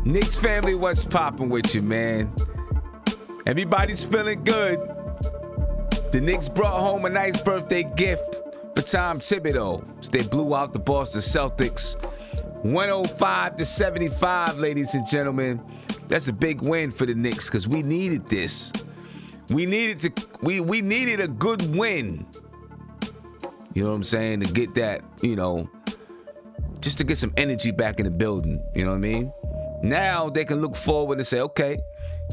Knicks family, what's popping with you, man? Everybody's feeling good. The Knicks brought home a nice birthday gift for Tom Thibodeau. They blew out the Boston Celtics 105-75, ladies and gentlemen. That's a big win for the Knicks because we needed this. We needed a good win. You know what I'm saying? To get that, just to get some energy back in the building. You know what I mean? Now they can look forward and say, okay,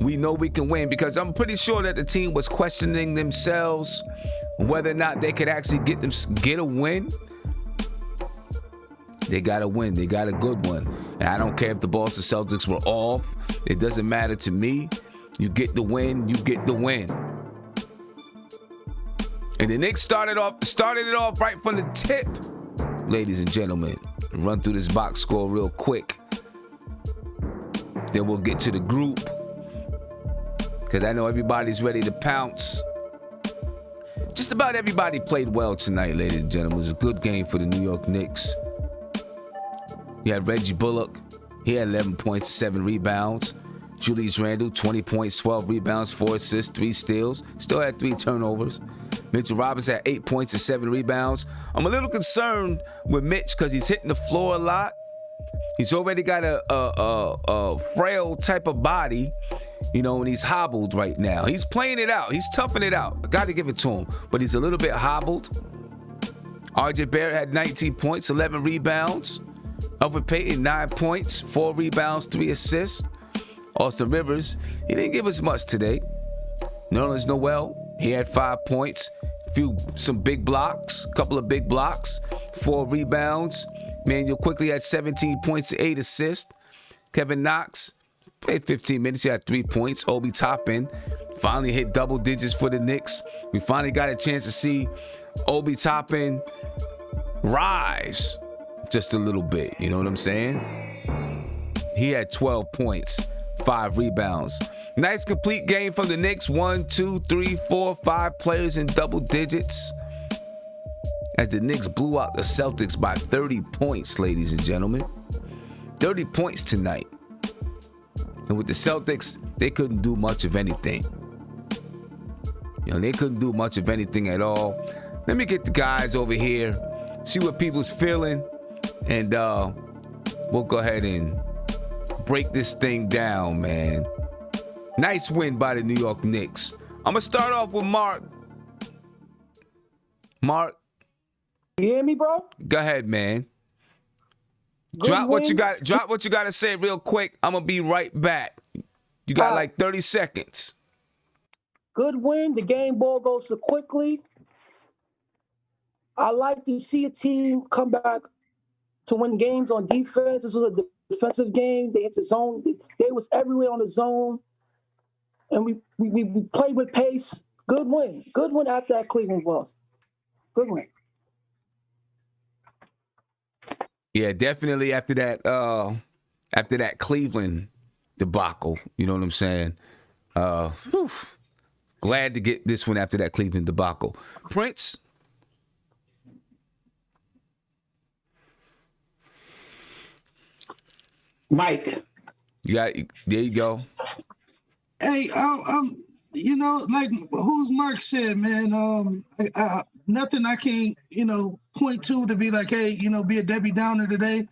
we know we can win, because I'm pretty sure that the team was questioning themselves whether or not they could actually get a win. They got a win. They got a good one. And I don't care if the Boston Celtics were off. It doesn't matter to me. You get the win. You get the win. And the Knicks started it off right from the tip. Ladies and gentlemen, run through this box score real quick. Then we'll get to the group, because I know everybody's ready to pounce. Just about everybody played well tonight, ladies and gentlemen. It was a good game for the New York Knicks. You had Reggie Bullock. He had 11 points, 7 rebounds. Julius Randle, 20 points, 12 rebounds, 4 assists, 3 steals. Still had 3 turnovers. Mitchell Robinson had 8 points and 7 rebounds. I'm a little concerned with Mitch because he's hitting the floor a lot. He's already got a frail type of body, and he's hobbled right now. He's playing it out. He's toughing it out. I got to give it to him. But he's a little bit hobbled. RJ Barrett had 19 points, 11 rebounds. Elfrid Payton, 9 points, 4 rebounds, 3 assists. Austin Rivers, he didn't give us much today. Nerlens Noel, he had 5 points, some big blocks, a couple of big blocks, 4 rebounds. Manuel Quickley had 17 points, 8 assists. Kevin Knox played 15 minutes. He had 3 points. Obi Toppin finally hit double digits for the Knicks. We finally got a chance to see Obi Toppin rise just a little bit. You know what I'm saying? He had 12 points, 5 rebounds. Nice complete game from the Knicks. 1, 2, 3, 4, 5 players in double digits, as the Knicks blew out the Celtics by 30 points, ladies and gentlemen. 30 points tonight. And with the Celtics, they couldn't do much of anything. They couldn't do much of anything at all. Let me get the guys over here, see what people's feeling, and we'll go ahead and break this thing down, man. Nice win by the New York Knicks. I'm going to start off with Mark. Mark. You hear me, bro? Go ahead, man. Good Drop what win. you got. Drop what you got to say real quick. I'm gonna be right back. You got like 30 seconds. Good win. The game ball goes to Quickley. I like to see a team come back to win games on defense. This was a defensive game. They hit the zone. They was everywhere on the zone, and we played with pace. Good win. Good win after that Cleveland loss. Good win. Yeah, definitely after that Cleveland debacle. You know what I'm saying? Glad to get this one after that Cleveland debacle. Prince? Mike. There you go. Hey, like who's Mark said, man, nothing I can, point to be like, hey, be a Debbie Downer today.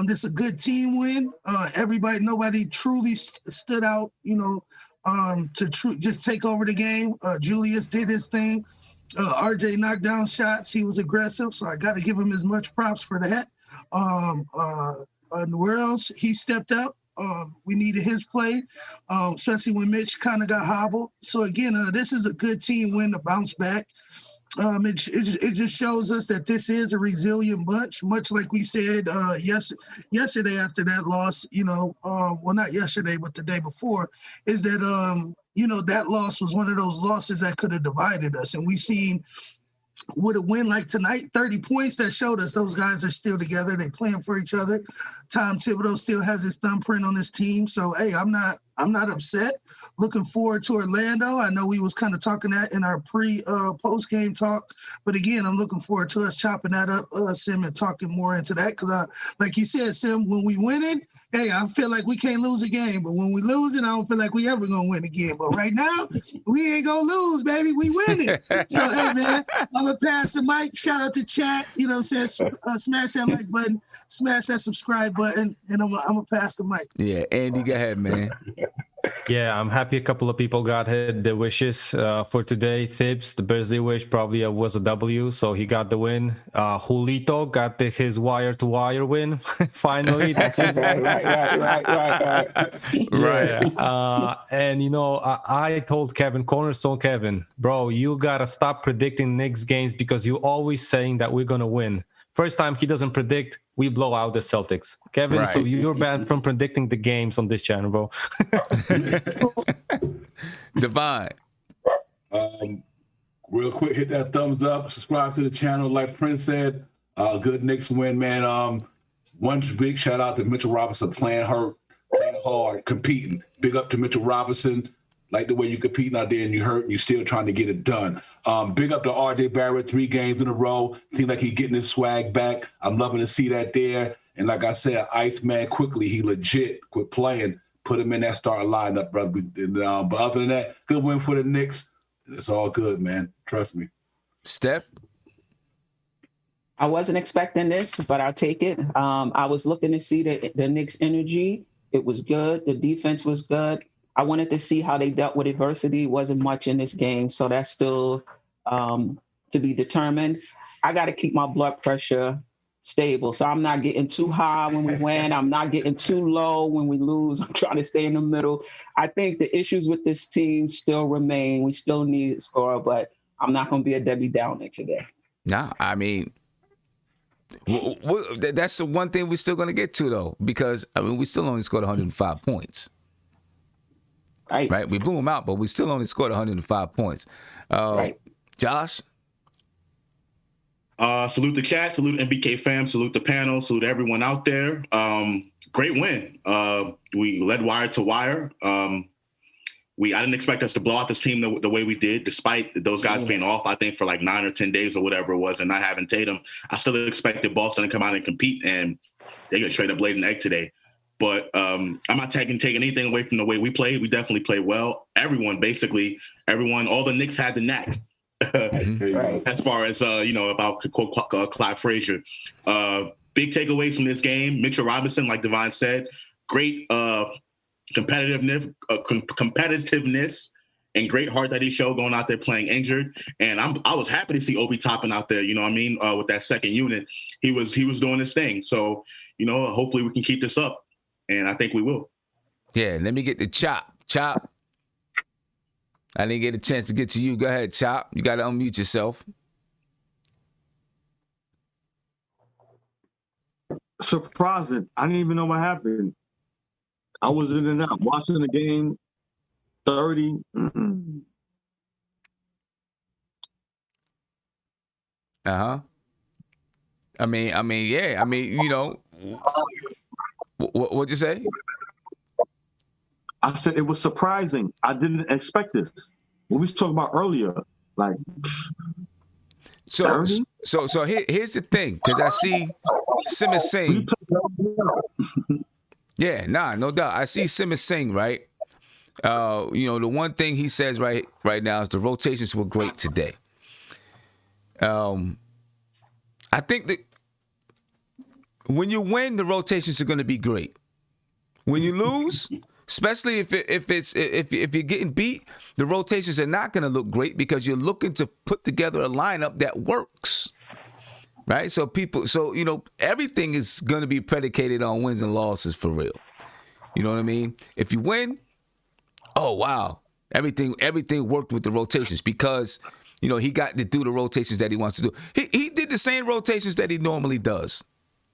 This is a good team win. Nobody truly stood out, to just take over the game. Julius did his thing. RJ knocked down shots. He was aggressive, so I got to give him as much props for that. Where else? He stepped up. We needed his play, especially when Mitch kind of got hobbled. So again, this is a good team win to bounce back. It just shows us that this is a resilient bunch, much like we said yesterday after that loss. Well, not yesterday, but the day before, is that that loss was one of those losses that could have divided us, and we've seen. With a win like tonight, 30 points, that showed us those guys are still together. They're playing for each other. Tom Thibodeau still has his thumbprint on his team. So, hey, I'm not upset. Looking forward to Orlando. I know we was kind of talking that in our post-game talk. But, again, I'm looking forward to us chopping that up, Sim, and talking more into that. Because, like you said, Sim, when we winning, Hey, I feel like we can't lose a game, but when we lose it, I don't feel like we ever gonna win again. But right now, we ain't gonna lose, baby. We winning. So hey, man, I'm gonna pass the mic. Shout out to chat. You know what I'm saying? Smash that like button, smash that subscribe button, and I'm gonna pass the mic. Yeah, Andy, go ahead, man. Yeah, I'm happy a couple of people got hit the wishes for today. Thibs, the birthday wish probably was a W, so he got the win. Julito got his wire-to-wire win. Finally. right. Yeah. And, you know, I told Kevin, Cornerstone Kevin, bro, you got to stop predicting Knicks games because you're always saying that we're going to win. First time he doesn't predict, we blow out the Celtics. Kevin, Right. so you're banned from predicting the games on this channel, bro. Divine. Real quick, hit that thumbs up, subscribe to the channel. Like Prince said, good Knicks win, man. One big shout out to Mitchell Robinson playing hard, competing. Big up to Mitchell Robinson. Like the way you competing out there and you hurt and you're still trying to get it done. Big up to R.J. Barrett, 3 games in a row. Seems like he's getting his swag back. I'm loving to see that there. And like I said, Iceman Quickley, he legit quit playing. Put him in that starting lineup, brother. But other than that, good win for the Knicks. It's all good, man. Trust me. Steph? I wasn't expecting this, but I'll take it. I was looking to see the Knicks' energy. It was good. The defense was good. I wanted to see how they dealt with adversity. It wasn't much in this game, so that's still to be determined. I got to keep my blood pressure stable, so I'm not getting too high when we win. I'm not getting too low when we lose. I'm trying to stay in the middle. I think the issues with this team still remain. We still need a score, but I'm not going to be a Debbie Downer today. Nah, I mean, that's the one thing we're still going to get to, though, because, I mean, we still only scored 105 points. Right? We blew them out, but we still only scored 105 points. Right. Josh? Salute the chat, salute MBK fam, salute the panel, salute everyone out there. Great win. We led wire to wire. I didn't expect us to blow out this team the way we did, despite those guys being off, I think, for like 9 or 10 days or whatever it was, and not having Tatum. I still expected Boston to come out and compete, and they got straight up laid an egg today. But I'm not taking anything away from the way we played. We definitely played well. Everyone, all the Knicks had the knack. Right. As far as, if I could quote Clyde Frazier. Big takeaways from this game. Mitchell Robinson, like Divine said, great competitiveness and great heart that he showed going out there playing injured. And I was happy to see Obi Toppin out there, you know what I mean, with that second unit. He was doing his thing. So, hopefully we can keep this up. And I think we will. Yeah, let me get the Chop. Chop. I didn't get a chance to get to you. Go ahead, Chop. You got to unmute yourself. Surprising. I didn't even know what happened. I was in and out watching the game. 30. Uh-huh. I mean, yeah. I mean, what'd you say? I said it was surprising. I didn't expect this. What we was talking about earlier, like. So here's the thing, because I see Simmons Singh. Yeah, no doubt. I see Simmons Singh, right? The one thing he says right now is the rotations were great today. I think that when you win, the rotations are going to be great. When you lose, especially if you're getting beat, the rotations are not going to look great because you're looking to put together a lineup that works, right? So everything is going to be predicated on wins and losses for real. You know what I mean? If you win, oh wow, everything worked with the rotations because he got to do the rotations that he wants to do. He did the same rotations that he normally does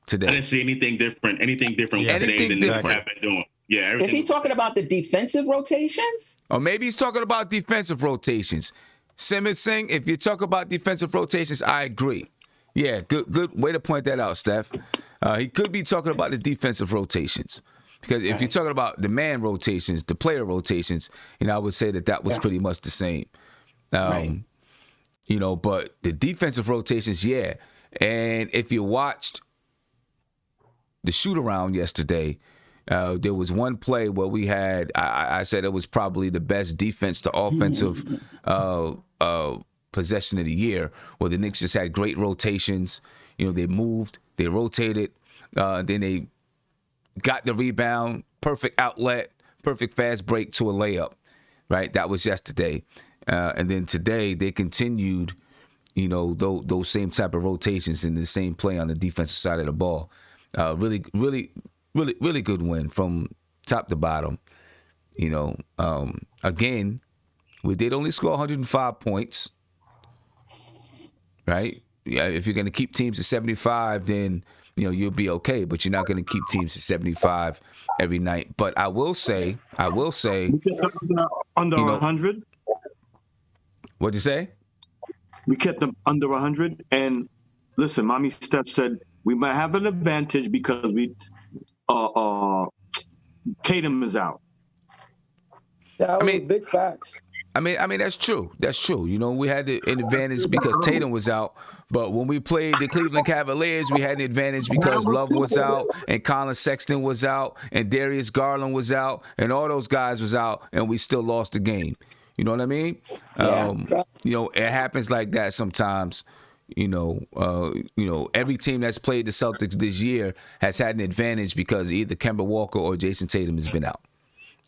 today. I didn't see anything different today than they have been doing. Yeah. Is he talking about the defensive rotations? Or maybe he's talking about defensive rotations. Simmons Singh, if you talk about defensive rotations, I agree. Yeah, good way to point that out, Steph. He could be talking about the defensive rotations. Because if you're talking about the man rotations, the player rotations, I would say that was pretty much the same. But the defensive rotations, yeah. And if you watched the shoot around yesterday, There was one play where we had, I said it was probably the best defense to offensive possession of the year, where the Knicks just had great rotations. They moved, they rotated, then they got the rebound, perfect outlet, perfect fast break to a layup, right? That was yesterday. And then today they continued, those same type of rotations in the same play on the defensive side of the ball. Really good win from top to bottom. Again, we did only score 105 points, right? Yeah, if you're going to keep teams to 75, then you'll be okay. But you're not going to keep teams to 75 every night. But I will say, We kept them under 100. What'd you say? We kept them under 100. And listen, Mommy Steph said we might have an advantage because Tatum is out. That was big facts. I mean that's true. That's true. We had an advantage because Tatum was out. But when we played the Cleveland Cavaliers, we had an advantage because Love was out and Colin Sexton was out and Darius Garland was out and all those guys was out, and we still lost the game. You know what I mean? Yeah. It happens like that sometimes. Every team that's played the Celtics this year has had an advantage because either Kemba Walker or Jason Tatum has been out.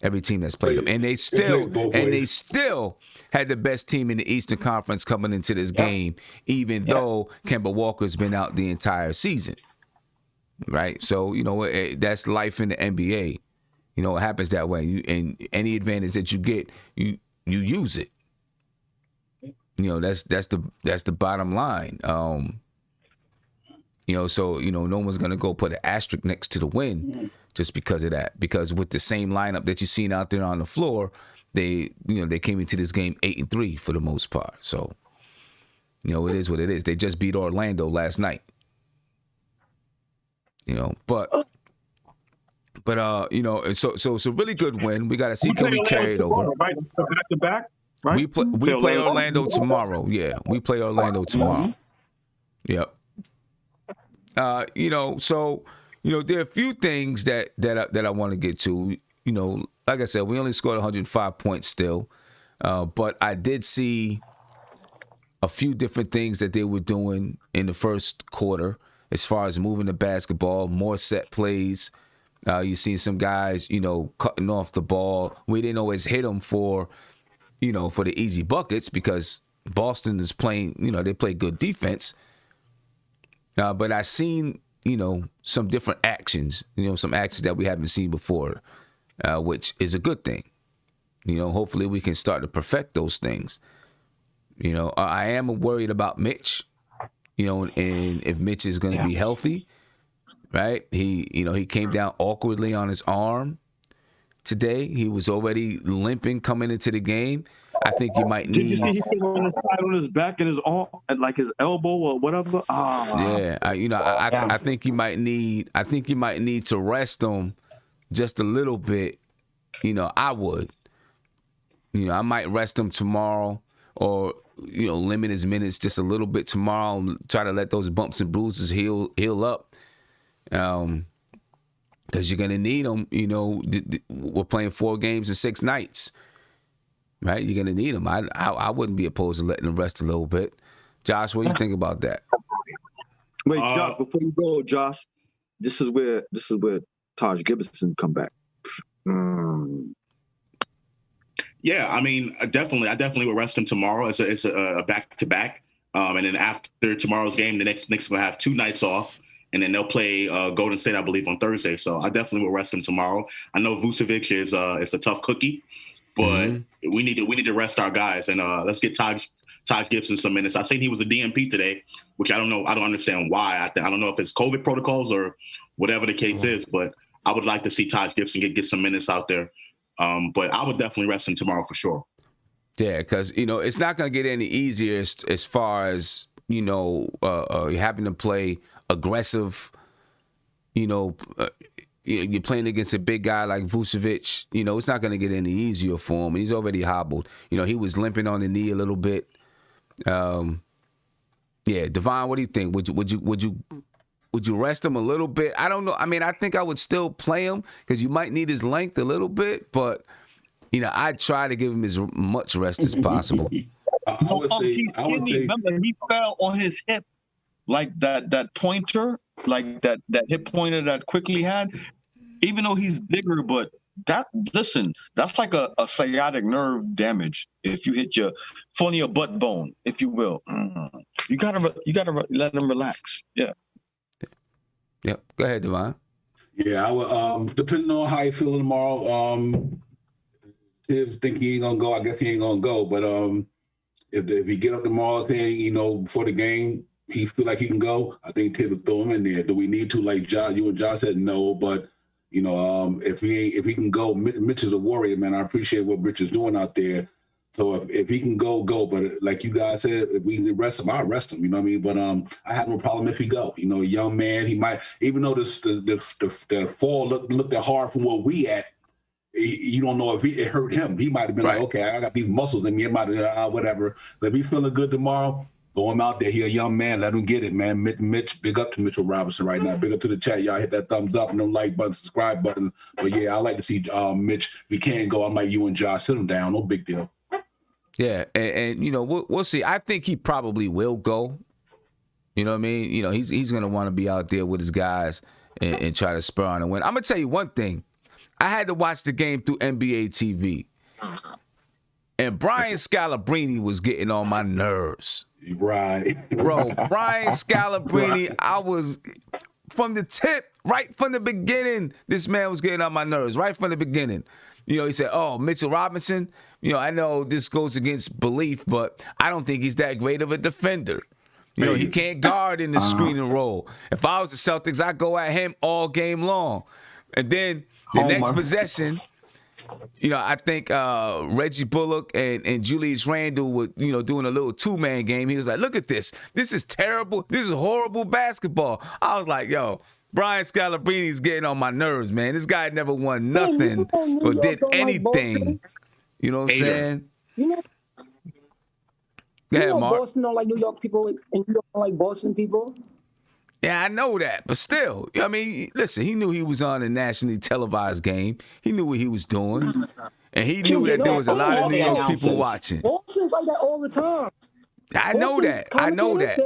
Every team that's played them, and they still had the best team in the Eastern Conference coming into this game, even though Kemba Walker's been out the entire season. Right? So that's life in the NBA. It happens that way. And any advantage that you get, you use it. That's the bottom line. So no one's gonna go put an asterisk next to the win just because of that. Because with the same lineup that you've seen out there on the floor, they came into this game 8-3 for the most part. So it is what it is. They just beat Orlando last night. But so it's a really good win. We got to see can we carry it over. Right, back to back. Right? We play Orlando tomorrow. Yeah, we play Orlando tomorrow. Yep. So there are a few things that I want to get to. Like I said, we only scored 105 points still, but I did see a few different things that they were doing in the first quarter as far as moving the basketball, more set plays. You see some guys, cutting off the ball. We didn't always hit them for the easy buckets because Boston is playing, they play good defense. But I seen, some different actions, some actions that we haven't seen before, which is a good thing. Hopefully we can start to perfect those things. I am worried about Mitch, and if Mitch is going to be healthy, right? He came down awkwardly on his arm today. He was already limping coming into the game. I think you might need. Did you see he came on the side on his back and his arm, like his elbow or whatever? Yeah, I think you might need. I think you might need to rest him just a little bit. I would. I might rest him tomorrow, or limit his minutes just a little bit tomorrow. And try to let those bumps and bruises heal up. Because you're gonna need them. We're playing 4 games in 6 nights. Right, you're gonna need him. I wouldn't be opposed to letting him rest a little bit. Josh, what do you think about that? Wait, Josh, before you go, Josh, this is where Taj Gibson come back. Yeah, I mean, I definitely will rest him tomorrow. It's a back-to-back, and then after tomorrow's game, the Knicks will have 2 nights off, and then they'll play Golden State, I believe, on Thursday. So I definitely will rest him tomorrow. I know Vucevic is a tough cookie. But we need to rest our guys, and let's get Taj Gibson some minutes. I seen he was a DNP today, which I don't know. I don't understand why. I don't know if it's COVID protocols or whatever the case is, but I would like to see Taj Gibson get some minutes out there. But I would definitely rest him tomorrow for sure. Yeah, because it's not going to get any easier as far as having to play aggressive. You're playing against a big guy like Vucevic. It's not going to get any easier for him. He's already hobbled. He was limping on the knee a little bit. Yeah, Devon, what do you think? Would you Would you rest him a little bit? I don't know. I mean, I think I would still play him because you might need his length a little bit, but I'd try to give him as much rest as possible. I would say, Remember, he fell on his hip like that pointer, like that hip pointer that Quickley had. Even though he's bigger, but that's like a sciatic nerve damage. If you hit your foot on your butt bone, if you will, you gotta let him relax. Yeah. Yep. Go ahead, Devon. Yeah, I would. Depending on how you feeling tomorrow, Thibs think he ain't gonna go. I guess he ain't gonna go. But if he get up tomorrow saying, before the game, he feel like he can go, I think Thibs will throw him in there. Do we need to? Like John, you and John said, no. But if he can go, Mitch is a warrior, man. I appreciate what Mitch is doing out there. So if he can go. But like you guys said, if we can rest him, I'll rest him. You know what I mean? But I have no problem if he go. A young man, he might, even though the fall looked hard from where we at. You don't know if it hurt him. He might have been like, okay, I got these muscles in me. It might have whatever. So if he's feeling good tomorrow, throw him out there. He a young man. Let him get it, man. Mitch, big up to Mitchell Robinson right now. Big up to the chat. Y'all hit that thumbs up and the like button, subscribe button. But yeah, I like to see Mitch. If he can't go, I'm like you and Josh. Sit him down. No big deal. Yeah, and we'll see. I think he probably will go. You know what I mean? He's gonna want to be out there with his guys and try to spur on and win. I'm gonna tell you one thing. I had to watch the game through NBA TV, and Brian Scalabrine was getting on my nerves. Right, bro. Brian Scalabrine, I was from the tip, right from the beginning. This man was getting on my nerves right from the beginning. He said, "Oh, Mitchell Robinson. I know this goes against belief, but I don't think he's that great of a defender. He can't guard in the screen and roll. If I was the Celtics, I'd go at him all game long, and then." The next possession, I think Reggie Bullock and Julius Randle were, doing a little two-man game. He was like, look at this. This is terrible. This is horrible basketball. I was like, yo, Brian Scalabrine's getting on my nerves, man. This guy never won nothing or did anything. You know what I'm saying? Go ahead, Mark. Boston don't like New York people, and New York don't like Boston people. Yeah, I know that, but still, I mean, listen, he knew he was on a nationally televised game. He knew what he was doing, and he knew that there was a lot of New York people watching. Boston's like that all the time. I know that. I know that.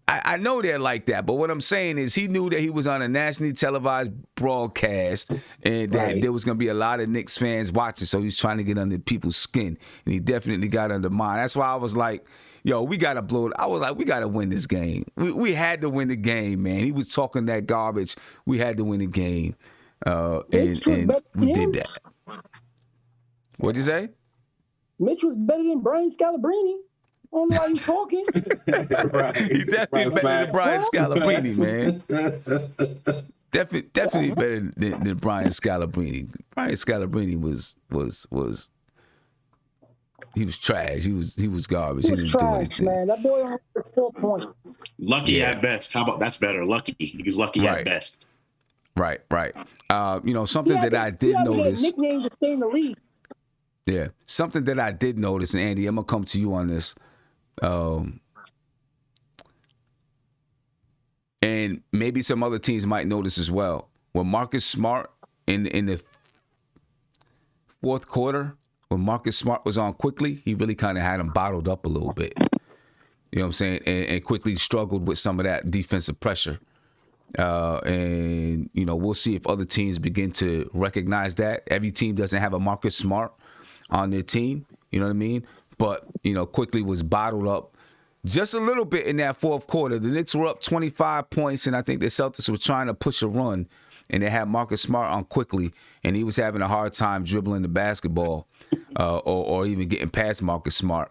I know they're like that, but what I'm saying is he knew that he was on a nationally televised broadcast and that there was going to be a lot of Knicks fans watching, so he was trying to get under people's skin, and he definitely got under mine. That's why I was like, yo, we got to blow it. I was like, we got to win this game. We had to win the game, man. He was talking that garbage. We had to win the game, and we did that. What'd you say? Mitch was better than Brian Scalabrine. I don't know why he's talking. Right. He definitely better than Brian Scalabrine, man. Definitely better than Brian Scalabrine. Brian Scalabrine was he was trash. He was garbage. He didn't do anything. Man, that boy only had 4 points. Lucky at best. How about that's better? Lucky. He was lucky at best. Right. Something that I did notice. Nicknames to stay in the league. Yeah, something that I did notice, and Andy, I'm gonna come to you on this. And maybe some other teams might notice as well. When Marcus Smart in the fourth quarter, when Marcus Smart was on Quickley, he really kind of had him bottled up a little bit. You know what I'm saying? And Quickley struggled with some of that defensive pressure. And, we'll see if other teams begin to recognize that. Every team doesn't have a Marcus Smart on their team. You know what I mean? But, Quickley was bottled up just a little bit in that fourth quarter. The Knicks were up 25 points, and I think the Celtics were trying to push a run, and they had Marcus Smart on Quickley, and he was having a hard time dribbling the basketball or even getting past Marcus Smart.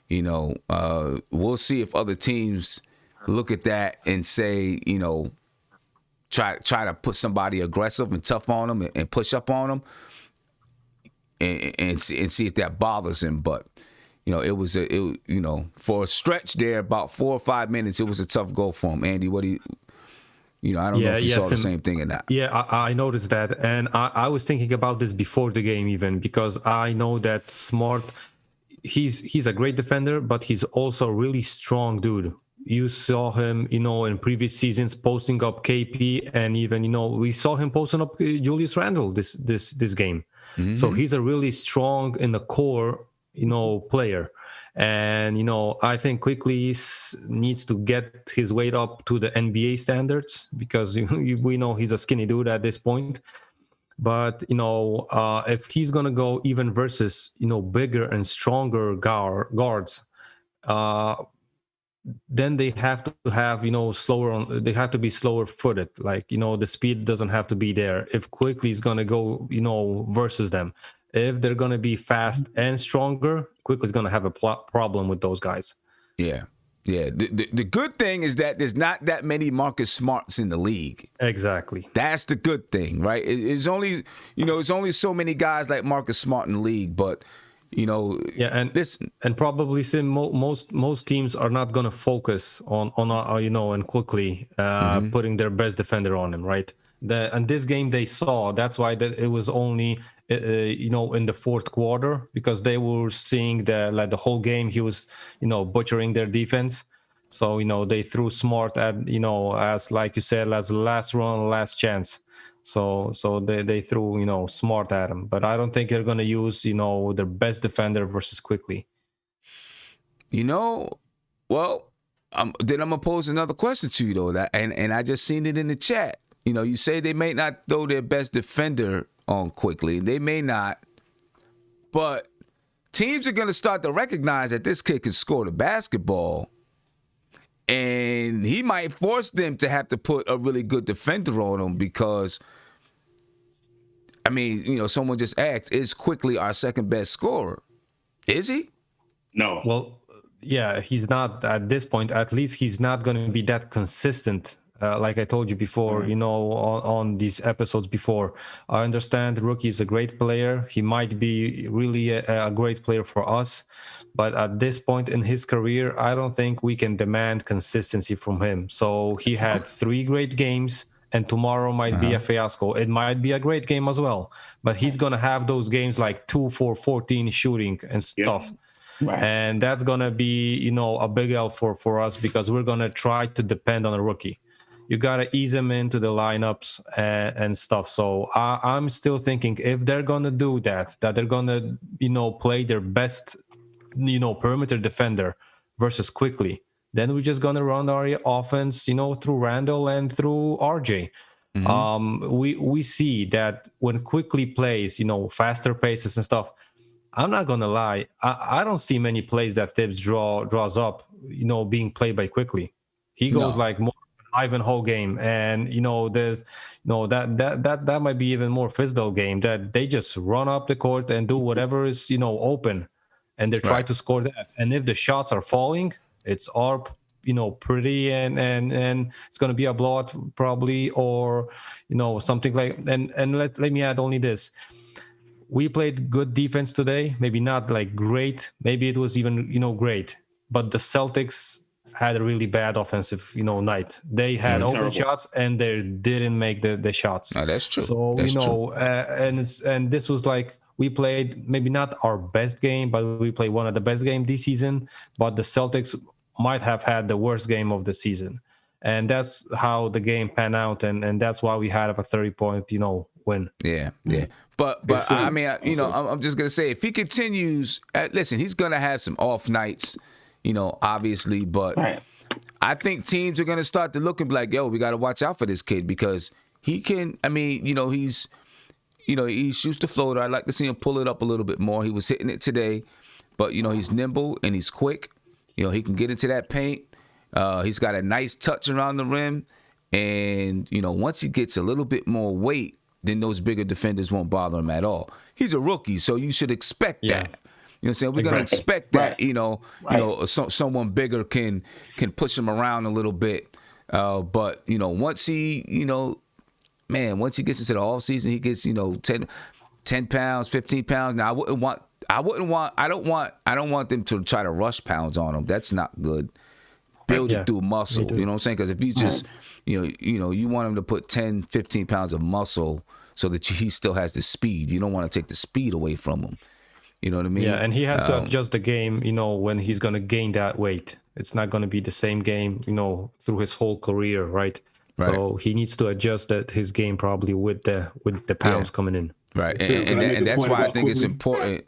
We'll see if other teams look at that and say, try to put somebody aggressive and tough on them and push up on them and see if that bothers him. But it was for a stretch there, about 4 or 5 minutes, it was a tough goal for him. Andy, what do you? I don't know if you saw the same thing or not. Yeah, I noticed that, and I was thinking about this before the game even, because I know that Smart, he's a great defender, but he's also a really strong dude. you saw him, in previous seasons posting up KP, and even we saw him posting up Julius Randle this game. So he's a really strong in the core, player. And I think Quickley needs to get his weight up to the NBA standards, because we know he's a skinny dude at this point. But if he's gonna go even versus bigger and stronger guards, then they have to have they have to be slower footed. Like the speed doesn't have to be there. If Quickley is gonna go versus them, if they're gonna be fast and stronger, Quickley's gonna have a problem with those guys. Yeah. The good thing is that there's not that many Marcus Smarts in the league. Exactly. That's the good thing, right? It's only it's only so many guys like Marcus Smart in the league, but and probably most teams are not going to focus on and Quickley putting their best defender on him, right? And this game they saw, that's why it was only in the fourth quarter, because they were seeing the whole game he was butchering their defense. So they threw Smart at as like you said, as last run, last chance. So they threw Smart at him, but I don't think they're gonna use their best defender versus Quickley. Well, then I'm gonna pose another question to you though. And I just seen it in the chat. You say they may not throw their best defender on Quickley. They may not, but teams are gonna start to recognize that this kid can score the basketball, and he might force them to have to put a really good defender on him, because someone just asked, is Quickley our second best scorer? Is he? No. Well, yeah, he's not at this point. At least he's not going to be that consistent. Like I told you before, on these episodes before. I understand Rookie is a great player. He might be really a great player for us. But at this point in his career, I don't think we can demand consistency from him. So he had 3 great games, and tomorrow might be a fiasco. It might be a great game as well. But he's going to have those games like 2 for 14 shooting and stuff. Right. And that's going to be, a big L for us, because we're going to try to depend on a rookie. You got to ease them into the lineups and stuff. So I'm still thinking if they're going to do that they're going to, play their best, perimeter defender versus Quickley, then we're just going to run our offense, through Randall and through RJ. We see that when Quickley plays, faster paces and stuff, I'm not going to lie. I don't see many plays that Thibs draws up, being played by Quickley. He goes like more Ivanhoe game, and there's that might be even more physical game, that they just run up the court and do whatever is open, and they try to score that. And if the shots are falling, it's all pretty, and it's going to be a blowout probably, or something like. And let me add only this: we played good defense today, maybe not like great, maybe it was even great, but the Celtics had a really bad offensive, night. They had open shots, and they didn't make the shots. No, that's true. So that's true. And this was like, we played maybe not our best game, but we played one of the best games this season. But the Celtics might have had the worst game of the season, and that's how the game panned out, and that's why we had a 30-point, win. Yeah. But I'm just gonna say, if he continues, listen, he's gonna have some off nights. Obviously, but I think teams are going to start to look and be like, yo, we got to watch out for this kid, because he can, he shoots the floater. I'd like to see him pull it up a little bit more. He was hitting it today, but, he's nimble and he's quick. He can get into that paint. He's got a nice touch around the rim. And, once he gets a little bit more weight, then those bigger defenders won't bother him at all. He's a rookie, so you should expect that. You know what I'm saying? We're going to expect that, someone bigger can push him around a little bit. But, once he, once he gets into the offseason, he gets, 10 pounds, 15 pounds. Now, I don't want them to try to rush pounds on him. That's not good. Build it through muscle. You know what I'm saying? Because if you just, you want him to put 10, 15 pounds of muscle so that he still has the speed. You don't want to take the speed away from him. You know what I mean? Yeah, and he has to adjust the game, when he's going to gain that weight. It's not going to be the same game, through his whole career, right? So he needs to adjust his game probably with the pounds coming in. Right, Sure. and that's why I think it's important.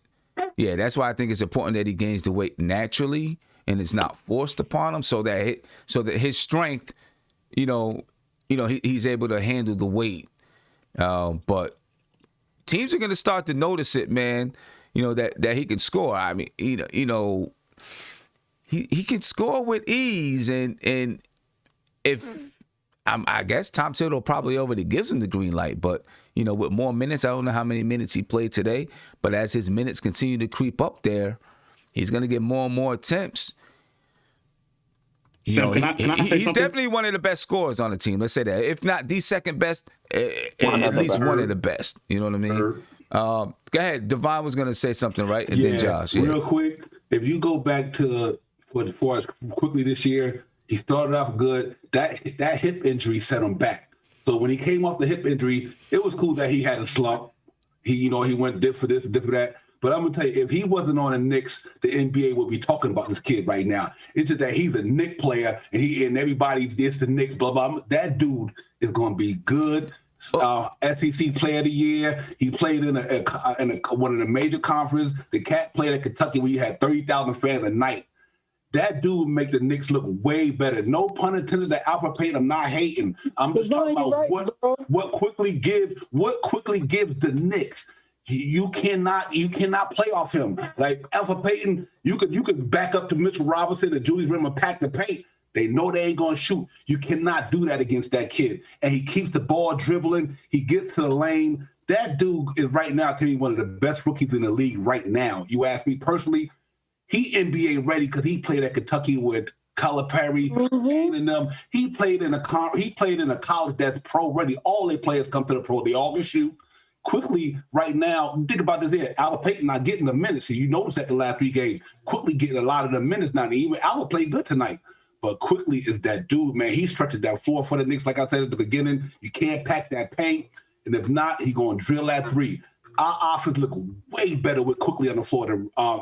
Yeah, that's why I think it's important that he gains the weight naturally and it's not forced upon him, so that his strength, he's able to handle the weight. But teams are going to start to notice it, man. That he can score. I mean, he can score with ease, and if I guess Tom Thibodeau probably already gives him the green light, but with more minutes, I don't know how many minutes he played today, but as his minutes continue to creep up there, he's going to get more and more attempts. Can I say he's something? definitely one of the best scorers on the team. Let's say that. If not the second best, at least one of the best. You know what I mean? Go ahead. Devon was going to say something, right? And then Josh. Yeah. Real quick, if you go back to for us quickly this year, he started off good. That hip injury set him back. So when he came off the hip injury, it was cool that he had a slump. He went dip for this, dip for that. But I'm gonna tell you, if he wasn't on the Knicks, the NBA would be talking about this kid right now. It's just that he's a Knicks player, and everybody's the Knicks, blah blah. That dude is gonna be good. SEC Player of the Year. He played in one of the major conferences. The Cat played at Kentucky where you had 30,000 fans a night. That dude make the Knicks look way better. No pun intended to Alpha Payne. I'm not hating. I'm just talking about what Quickley gives the Knicks. You cannot play off him. Like Alpha Payton, you could back up to Mitchell Robinson and Julius Randle pack the paint. They know they ain't gonna shoot. You cannot do that against that kid. And he keeps the ball dribbling. He gets to the lane. That dude is right now to me one of the best rookies in the league right now. You ask me personally, he NBA ready because he played at Kentucky with Calipari, and them. He played in a college that's pro ready. All their players come to the pro. They all can shoot. Quickley right now, think about this here. Alpha Payton not getting the minutes. So you notice that the last 3 games, Quickley getting a lot of the minutes now. Even Alpha played good tonight. But Quickley is that dude, man. He stretches that floor for the Knicks, like I said at the beginning. You can't pack that paint. And if not, he's going to drill that 3. Our offense look way better with Quickley on the floor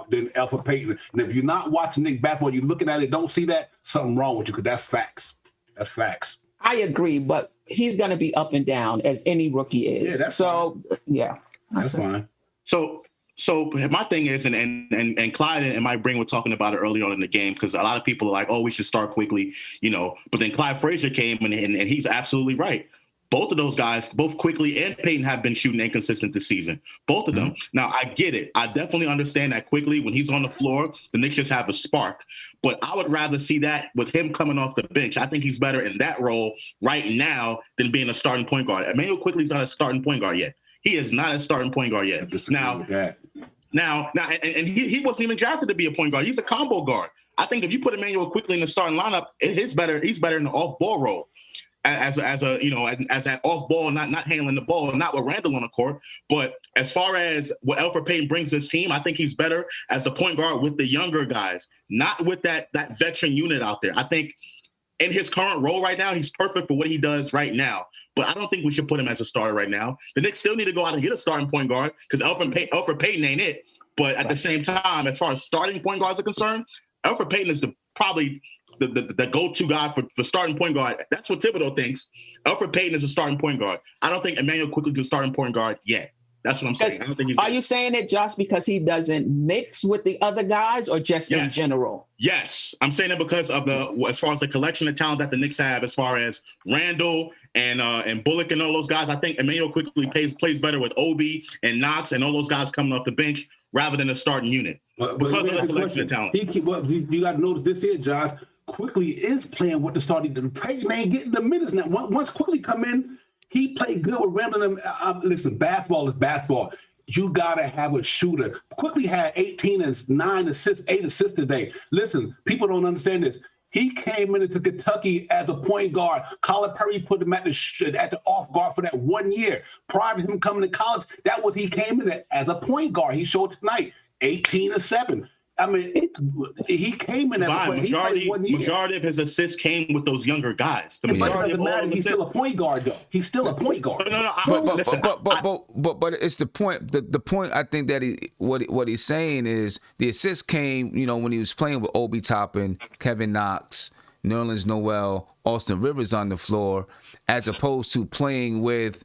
than Alpha Payton. And if you're not watching Knicks basketball, you're looking at it, don't see that, something wrong with you because that's facts. That's facts. I agree, but he's going to be up and down as any rookie is. Yeah, that's fine. That's fine. So my thing is, and Clyde and Mike Breen were talking about it earlier on in the game because a lot of people are like, oh, we should start Quickley, But then Clyde Frazier came and he's absolutely right. Both of those guys, both Quickley and Payton, have been shooting inconsistent this season. Both of them. Now, I get it. I definitely understand that Quickley, when he's on the floor, the Knicks just have a spark. But I would rather see that with him coming off the bench. I think he's better in that role right now than being a starting point guard. Emmanuel Quickley's not a starting point guard yet. He is not a starting point guard yet. Now, he wasn't even drafted to be a point guard. He's a combo guard. I think if you put Emmanuel Quickley in the starting lineup, he's better in the off-ball role. As that off ball, not handling the ball, not with Randle on the court. But as far as what Elfrid Payton brings to his team, I think he's better as the point guard with the younger guys, not with that veteran unit out there. I think in his current role right now, he's perfect for what he does right now. But I don't think we should put him as a starter right now. The Knicks still need to go out and get a starting point guard because Elfrid Payton ain't it. But at the same time, as far as starting point guards are concerned, Elfrid Payton is probably the go-to guy for starting point guard. That's what Thibodeau thinks. Elfrid Payton is a starting point guard. I don't think Emmanuel Quickley is a starting point guard yet. That's what I'm saying. I don't think Are you saying it, Josh, because he doesn't mix with the other guys or just in general? Yes. I'm saying it because of as far as the collection of talent that the Knicks have, as far as Randle and Bullock and all those guys. I think Emmanuel Quickley plays better with Obi and Knox and all those guys coming off the bench rather than a starting unit. But because of the collection of talent. You got to notice this here, Josh. Quickley is playing with the starting. Payton ain't getting the minutes now. Once Quickley come in, he played good with Randle. Listen, basketball is basketball. You gotta have a shooter. Quickley had 18 and 9 assists, 8 assists today. Listen, people don't understand this. He came into Kentucky as a point guard. Calipari put him at the off guard for that 1 year. Prior to him coming to college, he came in as a point guard. He showed tonight 18 and 7. I mean, he came in that point. Majority of his assists came with those younger guys. But it doesn't matter. He's still a point guard, though. He's still a point guard. But it's the point. The point I think that what he's saying is the assist came, when he was playing with Obi Toppin, Kevin Knox, Nerlens Noel, Austin Rivers on the floor, as opposed to playing with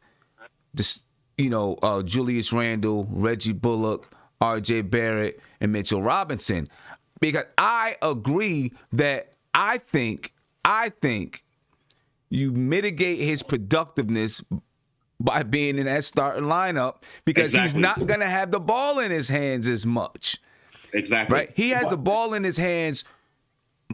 Julius Randle, Reggie Bullock, R.J. Barrett, and Mitchell Robinson. Because I agree that I think you mitigate his productiveness by being in that starting lineup because he's not going to have the ball in his hands as much. Exactly. Right? He has the ball in his hands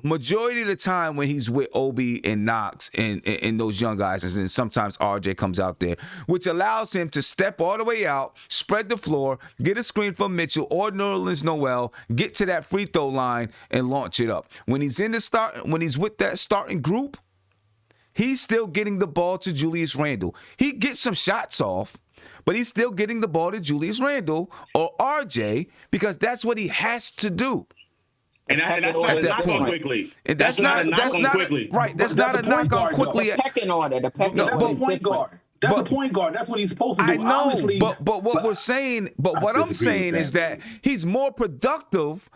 majority of the time when he's with Obi and Knox and those young guys, and then sometimes RJ comes out there, which allows him to step all the way out, spread the floor, get a screen from Mitchell or Nerlens Noel, get to that free throw line and launch it up. When he's with that starting group, he's still getting the ball to Julius Randle. He gets some shots off, but he's still getting the ball to Julius Randle or RJ because that's what he has to do. And that's not a knock on Quickley. That's not a knock on Quickley. Right. That's not a knock on Quickley. The pecking order. That's a point guard. That's a point guard. That's what he's supposed to do. I know, but what we're saying, what I'm saying is that he's more productive.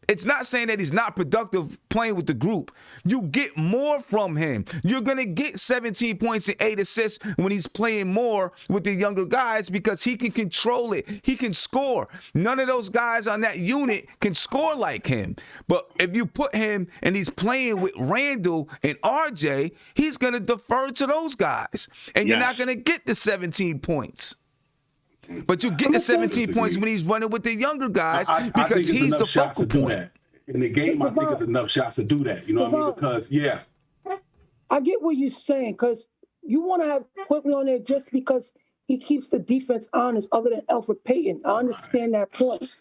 It's not saying that he's not productive playing with the group. You get more from him. You're going to get 17 points and 8 assists when he's playing more with the younger guys because he can control it. He can score. None of those guys on that unit can score like him. But if you put him and he's playing with Randle and RJ, he's going to defer to those guys. And you're not going to get the 17 points. But you get the 17 points when he's running with the younger guys because he's the focal point. In the game, I think it's enough shots to do that. You know what I mean? Because, I get what you're saying because you want to have Quickley on there just because he keeps the defense honest other than Elfrid Payton. I understand that point.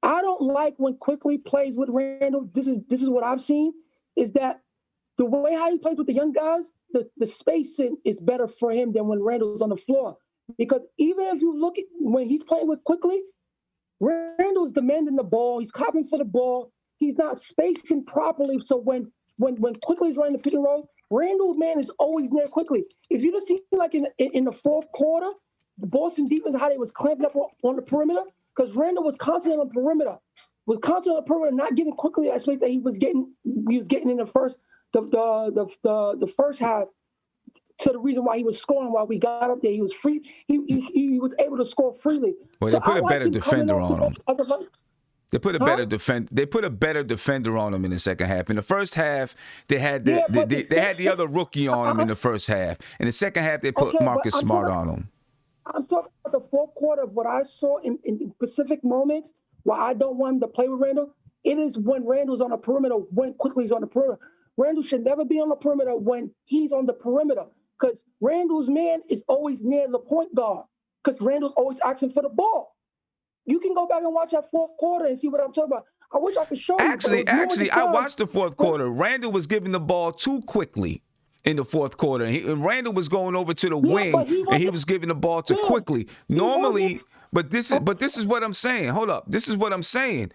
I don't like when Quickley plays with Randle. This is what I've seen, is that the way how he plays with the young guys, the spacing is better for him than when Randle's on the floor. Because even if you look at when he's playing with Quickley, Randle's demanding the ball. He's copping for the ball. He's not spacing properly. So when Quickley's running the pick and roll, Randle's man is always near Quickley. If you just see like in the fourth quarter, the Boston defense, how they was clamping up on the perimeter, because Randle was constantly on the perimeter, not giving Quickley that space that he was getting in the first half. So the reason why he was scoring while we got up there, he was free. He was able to score freely. Well, they put a better defender on him. They put a better defender on him in the second half. In the first half, they had the other rookie on him in the first half. In the second half, they put Marcus Smart on him. I'm talking about the fourth quarter of what I saw in specific moments where I don't want him to play with Randle. It is when Randle's on the perimeter, when Quickley's on the perimeter. Randle should never be on the perimeter when he's on the perimeter. Because Randle's man is always near the point guard. Because Randle's always asking for the ball. You can go back and watch that fourth quarter and see what I'm talking about. I wish I could show you. Actually, I watched the fourth quarter. Randle was giving the ball too quickly in the fourth quarter. And Randle was going over to the wing, and he was giving the ball too quickly. Normally, but this is what I'm saying. Hold up. This is what I'm saying.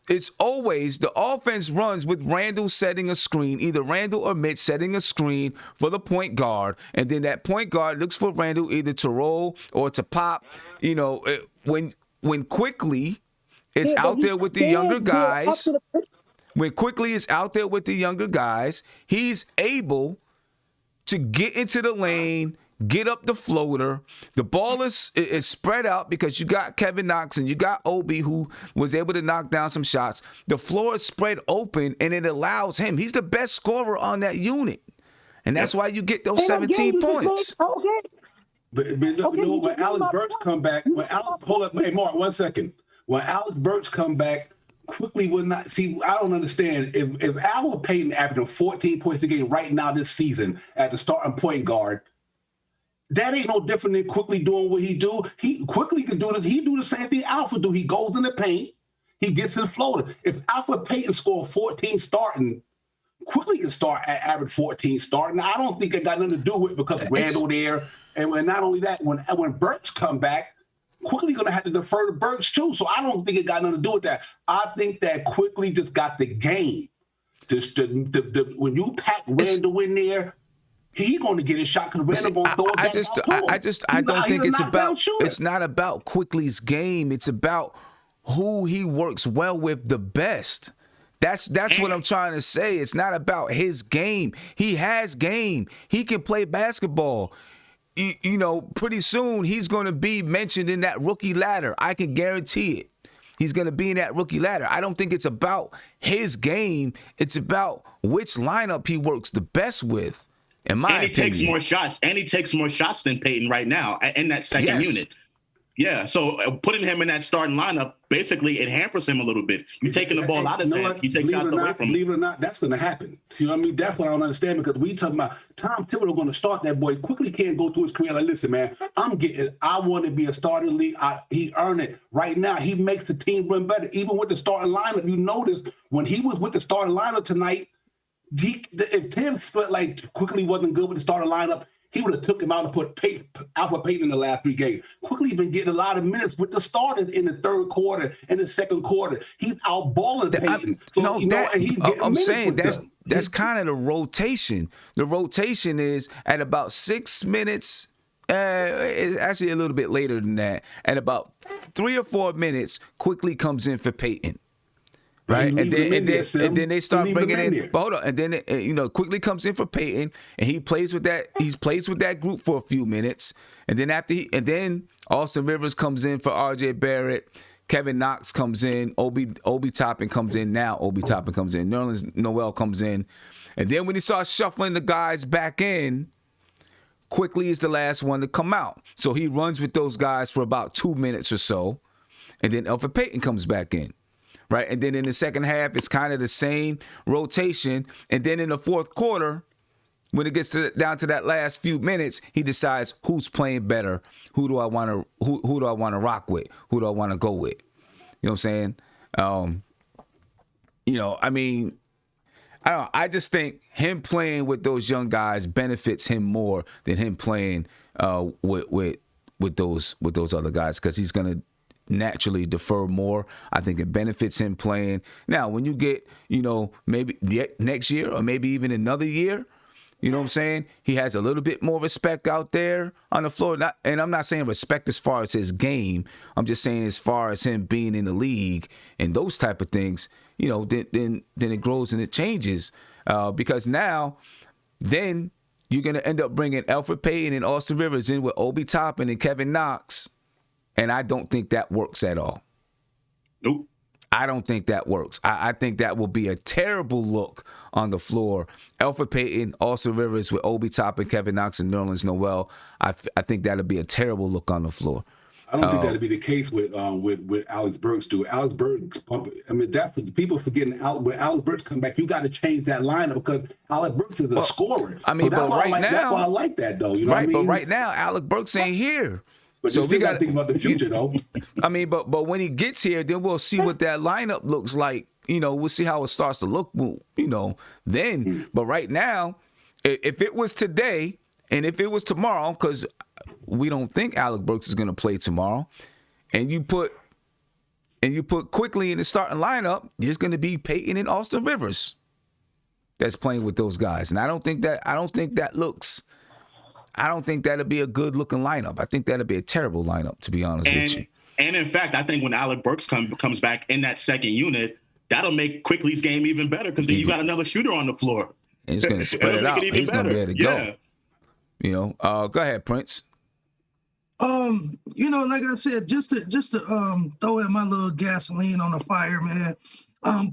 It's always the offense runs with Randle setting a screen, either Randle or Mitch setting a screen for the point guard, and then that point guard looks for Randle either to roll or to pop. When Quickley is out there with the younger guys, he's able to get into the lane, get up the floater. The ball is spread out because you got Kevin Knox and you got Obi who was able to knock down some shots. The floor is spread open and it allows him. He's the best scorer on that unit. And that's why you get those 17 points. But when Alex Burks come back, hey Mark, 1 second. When Alex Burks come back, Quickley would not see. I don't understand if Alfred Payton averaging 14 points a game right now this season at the starting point guard. That ain't no different than Quickley doing what he do. Quickley can do this. He do the same thing Alfred do. He goes in the paint. He gets his floater. If Alfred Payton scored 14 starting, Quickley can start at average 14 starting. I don't think it got nothing to do with it because Randle there. And when not only that, when Burks come back, Quickley going to have to defer to Burks too. So I don't think it got nothing to do with that. I think that Quickley just got the game. Just when you pack Randall in there, he's going to get his shot because Randall going to throw it back. I don't think it's about. It's not about Quickley's game. It's about who he works well with the best. That's what I'm trying to say. It's not about his game. He has game. He can play basketball. You know, pretty soon he's going to be mentioned in that rookie ladder. I can guarantee it. He's going to be in that rookie ladder. I don't think it's about his game. It's about which lineup he works the best with, in my opinion. Takes more shots. And he takes more shots than Peyton right now in that second unit. Yeah, so putting him in that starting lineup, basically it hampers him a little bit. You're taking the ball out of his hand. You take shots away from him. Believe it or not, that's going to happen. You know what I mean? That's what I don't understand, because we talking about Tom Thibodeau going to start that boy. Quickly can't go through his career like, listen, man, I want to be a starter in the league. He earned it. Right now, he makes the team run better. Even with the starting lineup, you notice when he was with the starting lineup tonight, if Thibs felt like Quickley wasn't good with the starting lineup, he would have took him out and put Alpha Payton in the last 3 games. Quickly been getting a lot of minutes with the starters in the third quarter and the second quarter. He's outballing Payton. I'm saying that's kind of the rotation. The rotation is at about 6 minutes. It's actually a little bit later than that. At about 3 or 4 minutes, Quickley comes in for Payton. Right, and then they start bringing in. Hold on, and then Quickley comes in for Peyton, and he plays with that. He plays with that group for a few minutes, and then Austin Rivers comes in for R.J. Barrett. Kevin Knox comes in. Obi Toppin comes in now. Obi Toppin comes in. Nerlens Noel comes in, and then when he starts shuffling the guys back in, Quickley is the last one to come out. So he runs with those guys for about 2 minutes or so, and then Elfrid Payton comes back in. Right, and then in the second half, it's kind of the same rotation. And then in the fourth quarter, when it gets down to that last few minutes, he decides who's playing better. Who do I want to rock with? Who do I want to go with? You know what I'm saying? I mean, I don't know. I just think him playing with those young guys benefits him more than him playing with those other guys, because he's gonna naturally defer more. I think it benefits him playing. Now, when you get, maybe next year or maybe even another year, you know what I'm saying? He has a little bit more respect out there on the floor. And I'm not saying respect as far as his game. I'm just saying as far as him being in the league and those type of things, then it grows and it changes. Because now, then you're going to end up bringing Elfrid Payton and Austin Rivers in with Obi Toppin and Kevin Knox. And I don't think that works at all. Nope. I don't think that works. I think that will be a terrible look on the floor. Elfrid Payton, Austin Rivers with Obi Toppin, Kevin Knox, and Nerlens Noel. I think that'll be a terrible look on the floor. I don't think that'll be the case with Alex Burks. Alex Burks, that's what people forgetting. When Alex Burks come back, you got to change that lineup, because Alex Burks is a scorer. I mean, so but that's why I like that, though. You know what I mean? But right now, Alex Burks ain't here. But so we got to think about the future, though. I mean, but when he gets here, then we'll see what that lineup looks like. We'll see how it starts to look, then. But right now, if it was today and if it was tomorrow, because we don't think Alec Burks is going to play tomorrow, and you put Quickley in the starting lineup, there's going to be Payton and Austin Rivers that's playing with those guys. And I don't think that'll be a good looking lineup. I think that'll be a terrible lineup, to be honest with you. And in fact, I think when Alec Burks comes back in that second unit, that'll make Quickley's game even better, because then you got another shooter on the floor. And he's going to spread it out. He's going to be able to go. Go ahead, Prince. Like I said, just to throw in my little gasoline on the fire, man.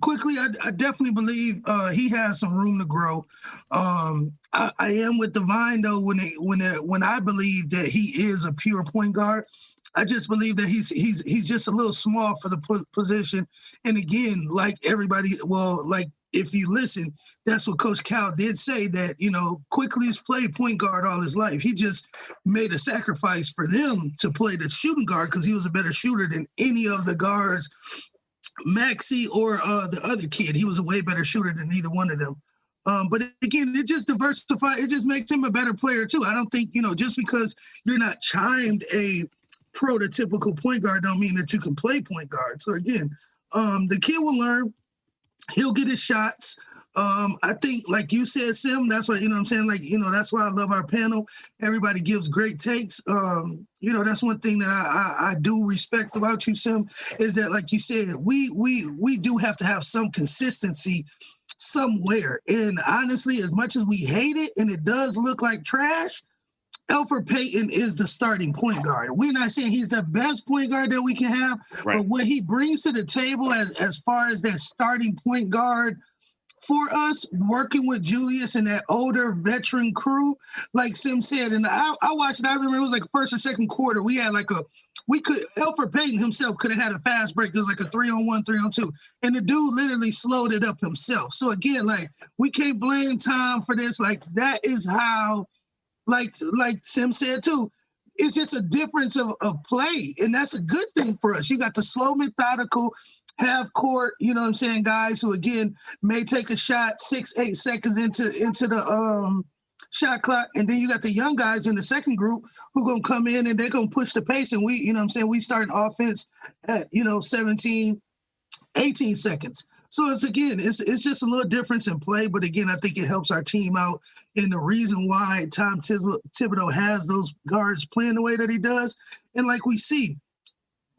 Quickly, I definitely believe he has some room to grow. I am with Divine, though, when I believe that he is a pure point guard. I just believe that he's just a little small for the position. And again, like everybody, if you listen, that's what Coach Cal did say, that, Quickley's played point guard all his life. He just made a sacrifice for them to play the shooting guard because he was a better shooter than any of the guards, Maxey or the other kid. He was a way better shooter than either one of them. But again, it just diversifies. It just makes him a better player too. I don't think, just because you're not chimed a prototypical point guard don't mean that you can play point guard. So again, the kid will learn. He'll get his shots. I think, like you said, Sim, that's what, I'm saying? Like, that's why I love our panel. Everybody gives great takes. That's one thing that I do respect about you, Sim, is that, like you said, we do have to have some consistency somewhere. And honestly, as much as we hate it and it does look like trash, Elfrid Payton is the starting point guard. We're not saying he's the best point guard that we can have, right, but what he brings to the table as far as that starting point guard for us, working with Julius and that older veteran crew, like Sim said, and I watched it, I remember it was like first or second quarter, we had Elfrid Payton himself could have had a fast break. It was like a 3-on-1, 3-on-2. And the dude literally slowed it up himself. So again, like, we can't blame Tom for this. Like, that is how, like Sim said too, it's just a difference of play. And that's a good thing for us. You got the slow, methodical, half court, guys who, again, may take a shot 6-8 seconds into the shot clock. And then you got the young guys in the second group who going to come in and they're going to push the pace. And we start an offense at, 17, 18 seconds. So it's just a little difference in play. But again, I think it helps our team out. And the reason why Tom Thibodeau has those guards playing the way that he does. And like we see,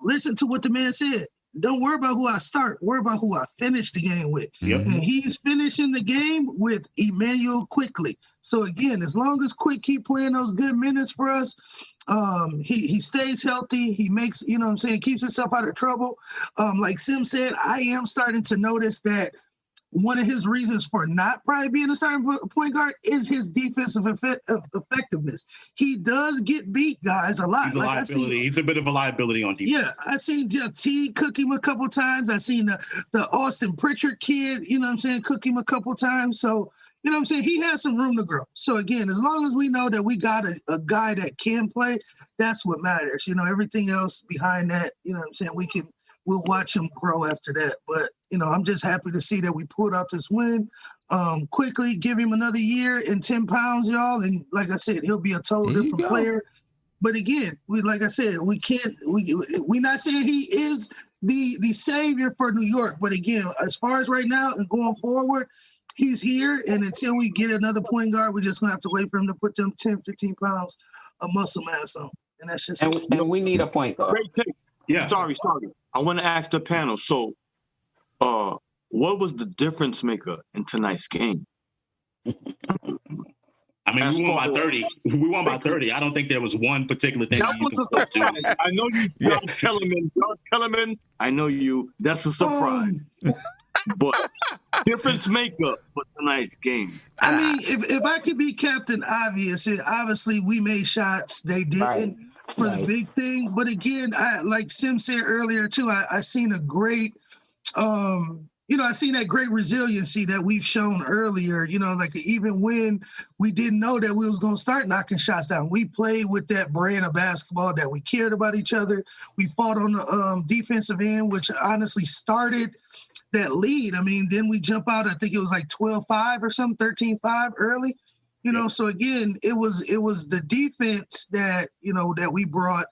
listen to what the man said. Don't worry about who I start. Worry about who I finish the game with. Yep. And he's finishing the game with Emmanuel Quickley. So again, as long as Quick keep playing those good minutes for us, he stays healthy. He makes, keeps himself out of trouble. Like Sim said, I am starting to notice that one of his reasons for not probably being a starting point guard is his defensive effectiveness. He does get beat, guys, a lot. He's a liability. He's a bit of a liability on defense. Yeah, I seen T cook him a couple times. I seen the Austin Pritchard kid, cook him a couple times. So, he has some room to grow. So again, as long as we know that we got a guy that can play, that's what matters. Everything else behind that, we'll watch him grow after that. But, I'm just happy to see that we pulled out this win. Quickly give him another year and 10 pounds, y'all. And like I said, he'll be a total different player. But again, we're not saying he is the savior for New York. But again, as far as right now and going forward, he's here. And until we get another point guard, we're just going to have to wait for him to put them 10, 15 pounds of muscle mass on. And that's just and we need a point guard. Great take. Yeah. Sorry. I want to ask the panel. So, what was the difference maker in tonight's game? I mean, we won by 30. We won by 30. I don't think there was one particular thing. That was a surprise. I know you, John Kellerman. I know you. That's a surprise. But difference maker for tonight's game. I mean, if I could be Captain Obvious, obviously we made shots. They didn't for the big thing. But again, like Sim said earlier too, I seen a great I seen that great resiliency that we've shown earlier, like even when we didn't know that we was going to start knocking shots down, we played with that brand of basketball that we cared about each other. We fought on the defensive end, which honestly started that lead. I mean, then we jump out, I think it was like 12-5 or something, 13-5 early, So again, it was the defense that, that we brought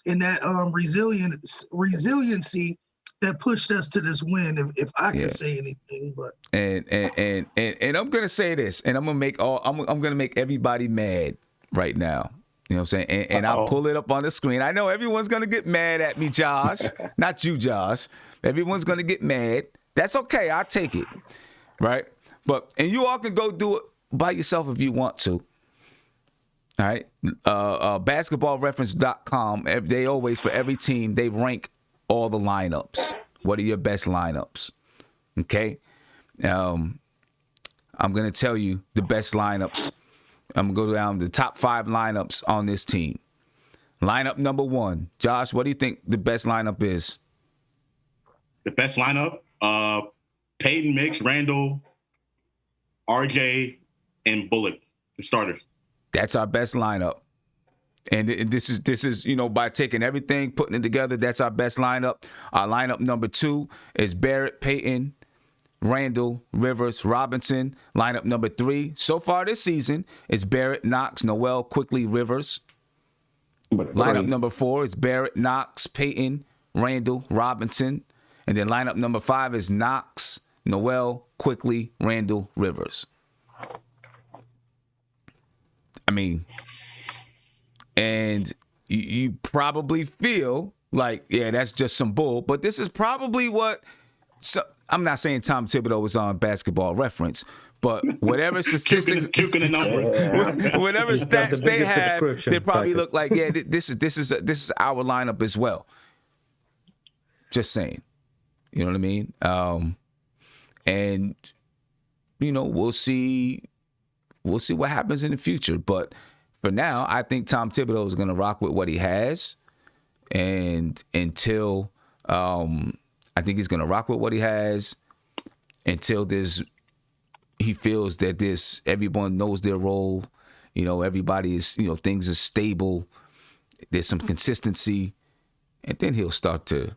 in that resiliency that pushed us to this win, if I can say anything. But and I'm gonna say this, and I'm gonna make everybody mad right now. You know what I'm saying? And I'll pull it up on the screen. I know everyone's gonna get mad at me, Josh. Not you, Josh. Everyone's gonna get mad. That's okay. I'll take it. Right? And you all can go do it by yourself if you want to. All right. Basketballreference.com. They always, for every team, they rank all the lineups. What are your best lineups? Okay. I'm going to tell you the best lineups. I'm going to go down the top 5 lineups on this team. Lineup number 1. Josh, what do you think the best lineup is? The best lineup? Peyton, Mix, Randall, RJ, and Bullock, the starters. That's our best lineup. And this is by taking everything, putting it together, that's our best lineup. Our lineup number 2 is Barrett, Peyton, Randall, Rivers, Robinson. Lineup number 3 so far this season is Barrett, Knox, Noel, Quickley, Rivers. Lineup number 4 is Barrett, Knox, Payton, Randall, Robinson. And then lineup number 5 is Knox, Noel, Quickley, Randall, Rivers. I mean, and you probably feel like, yeah, that's just some bull. But this is probably what I'm not saying Tom Thibodeau was on Basketball Reference, but whatever statistics, whatever stats they have, they probably look like, yeah, this is our lineup as well. Just saying, you know what I mean? And you know, we'll see what happens in the future. But for now, I think Tom Thibodeau is going to rock with what he has, and until I think he's going to rock with what he has until he feels that everyone knows their role. You know, everybody is, you know, things are stable. There's some consistency, and then he'll start to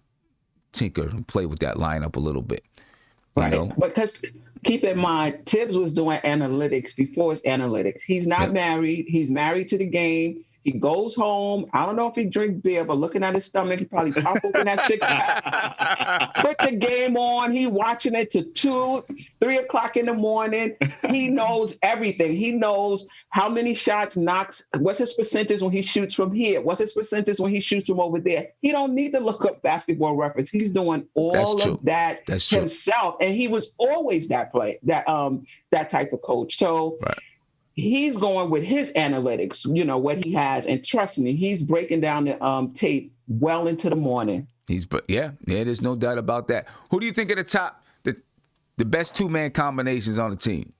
tinker and play with that lineup a little bit. You know? Because keep in mind, Thibs was doing analytics before his analytics. He's not married. He's married to the game. He goes home. I don't know if he drinks beer, but looking at his stomach, he probably pop open that 6-pack. Put the game on. He watching it to 2, 3 o'clock in the morning. He knows everything. He knows how many shots Knox. What's his percentage when he shoots from here? What's his percentage when he shoots from over there? He don't need to look up Basketball Reference. He's doing all of that himself, and he was always that type of coach. So. Right. He's going with his analytics, you know, what he has. And trust me, he's breaking down the tape well into the morning. There's no doubt about that. Who do you think are the best 2-man combinations on the team?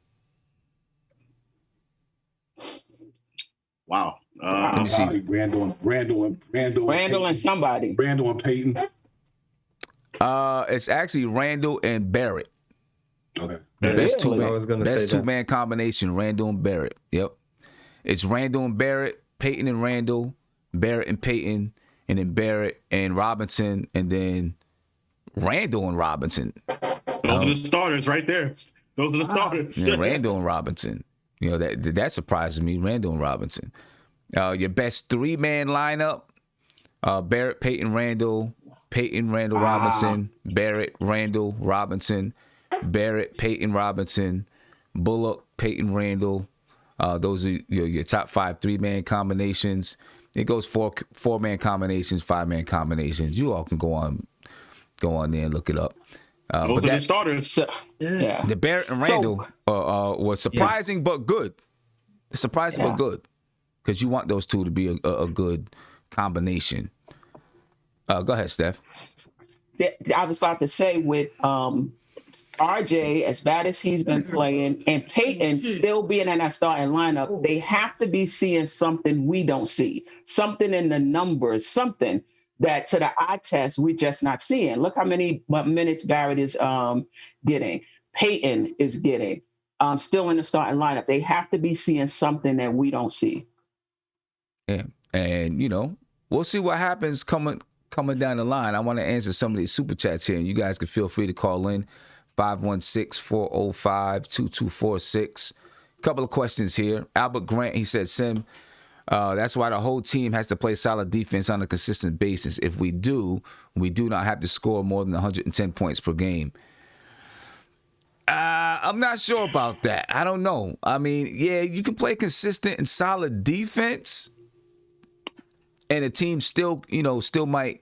Wow. Let me see. Randall and somebody. Randall and Payton. It's actually Randall and Barrett. Okay. The best two-man combination, Randall and Barrett. Yep. It's Randall and Barrett, Payton and Randall, Barrett and Payton, and then Barrett and Robinson, and then Randall and Robinson. Those are the starters right there. Those are the starters. Yeah, Randall and Robinson. You know, that surprises me, Randall and Robinson. Your best 3-man lineup, Barrett, Payton, Randall, Robinson, Barrett, Randall, Robinson, Barrett, Payton, Robinson, Bullock, Payton, Randall. Those are your top 5 3-man combinations. It goes 4-man combinations, 5-man combinations. You all can go on there and look it up. Those are the starters. The Barrett and Randall was surprising but good. Surprising but good, because you want those two to be a good combination. Go ahead, Steph. I was about to say with RJ, as bad as he's been playing, and Payton still being in that starting lineup, they have to be seeing something we don't see, something in the numbers, something that to the eye test we're just not seeing. Look how many minutes Barrett is getting, Payton is getting, still in the starting lineup. They have to be seeing something that we don't see. Yeah, and you know, we'll see what happens coming down the line. I want to answer some of these super chats here, and you guys can feel free to call in. 516-405-2246. Couple of questions here. Albert Grant, he said, Sim, that's why the whole team has to play solid defense on a consistent basis. If we do not have to score more than 110 points per game. I'm not sure about that. I don't know. I mean, yeah, you can play consistent and solid defense, and a team still might,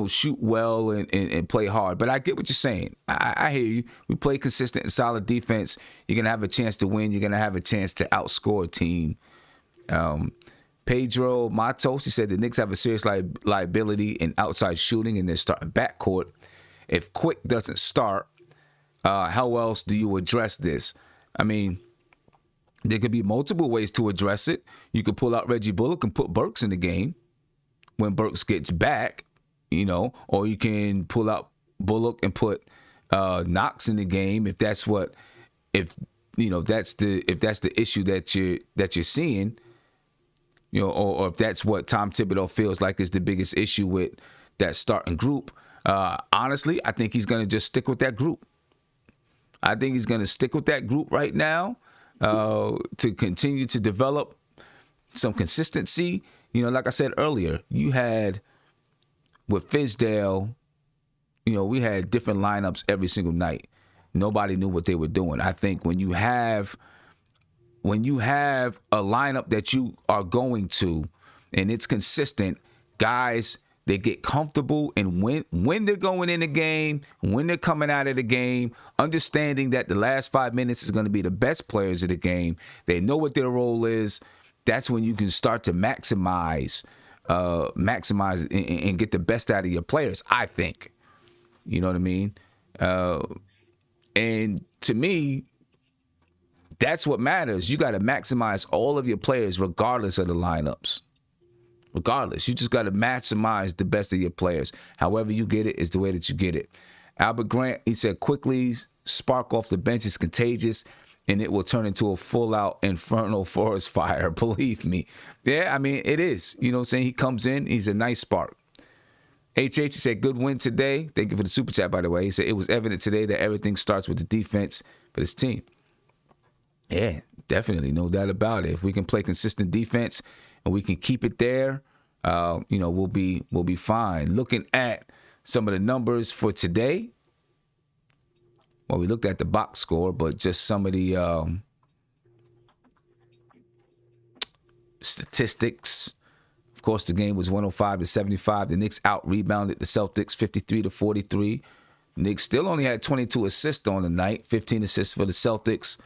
shoot well and play hard. But I get what you're saying. I hear you. We play consistent and solid defense. You're going to have a chance to win. You're going to have a chance to outscore a team. Pedro Matos, he said the Knicks have a serious liability in outside shooting in their starting backcourt. If Quick doesn't start, how else do you address this? I mean, there could be multiple ways to address it. You could pull out Reggie Bullock and put Burks in the game when Burks gets back. Or you can pull out Bullock and put Knox in the game if that's the issue that you're seeing, or if that's what Tom Thibodeau feels like is the biggest issue with that starting group. Honestly, I think he's going to just stick with that group. I think he's going to stick with that group right now to continue to develop some consistency. like I said earlier, you had with Fizdale, we had different lineups every single night. Nobody knew what they were doing. I think when you have a lineup that you are going to and it's consistent, guys, they get comfortable, and when they're going in the game, when they're coming out of the game, understanding that the last 5 minutes is going to be the best players of the game. They know what their role is. That's when you can start to maximize and get the best out of your players, I think. You know what I mean? And to me, that's what matters. You got to maximize all of your players regardless of the lineups. Regardless, you just got to maximize the best of your players. However you get it is the way that you get it. Albert Grant, he said, quickly spark off the bench is contagious, and it will turn into a full-out infernal forest fire. Believe me. Yeah, I mean, it is. You know what I'm saying? He comes in, he's a nice spark. HH, he said, good win today. Thank you for the super chat, by the way. He said, it was evident today that everything starts with the defense for this team. Yeah, definitely. No doubt about it. If we can play consistent defense and we can keep it there, we'll be fine. Looking at some of the numbers for today, well, we looked at the box score, but just some of the statistics. Of course, the game was 105-75. The Knicks out-rebounded the Celtics 53-43. Knicks still only had 22 assists on the night, 15 assists for the Celtics,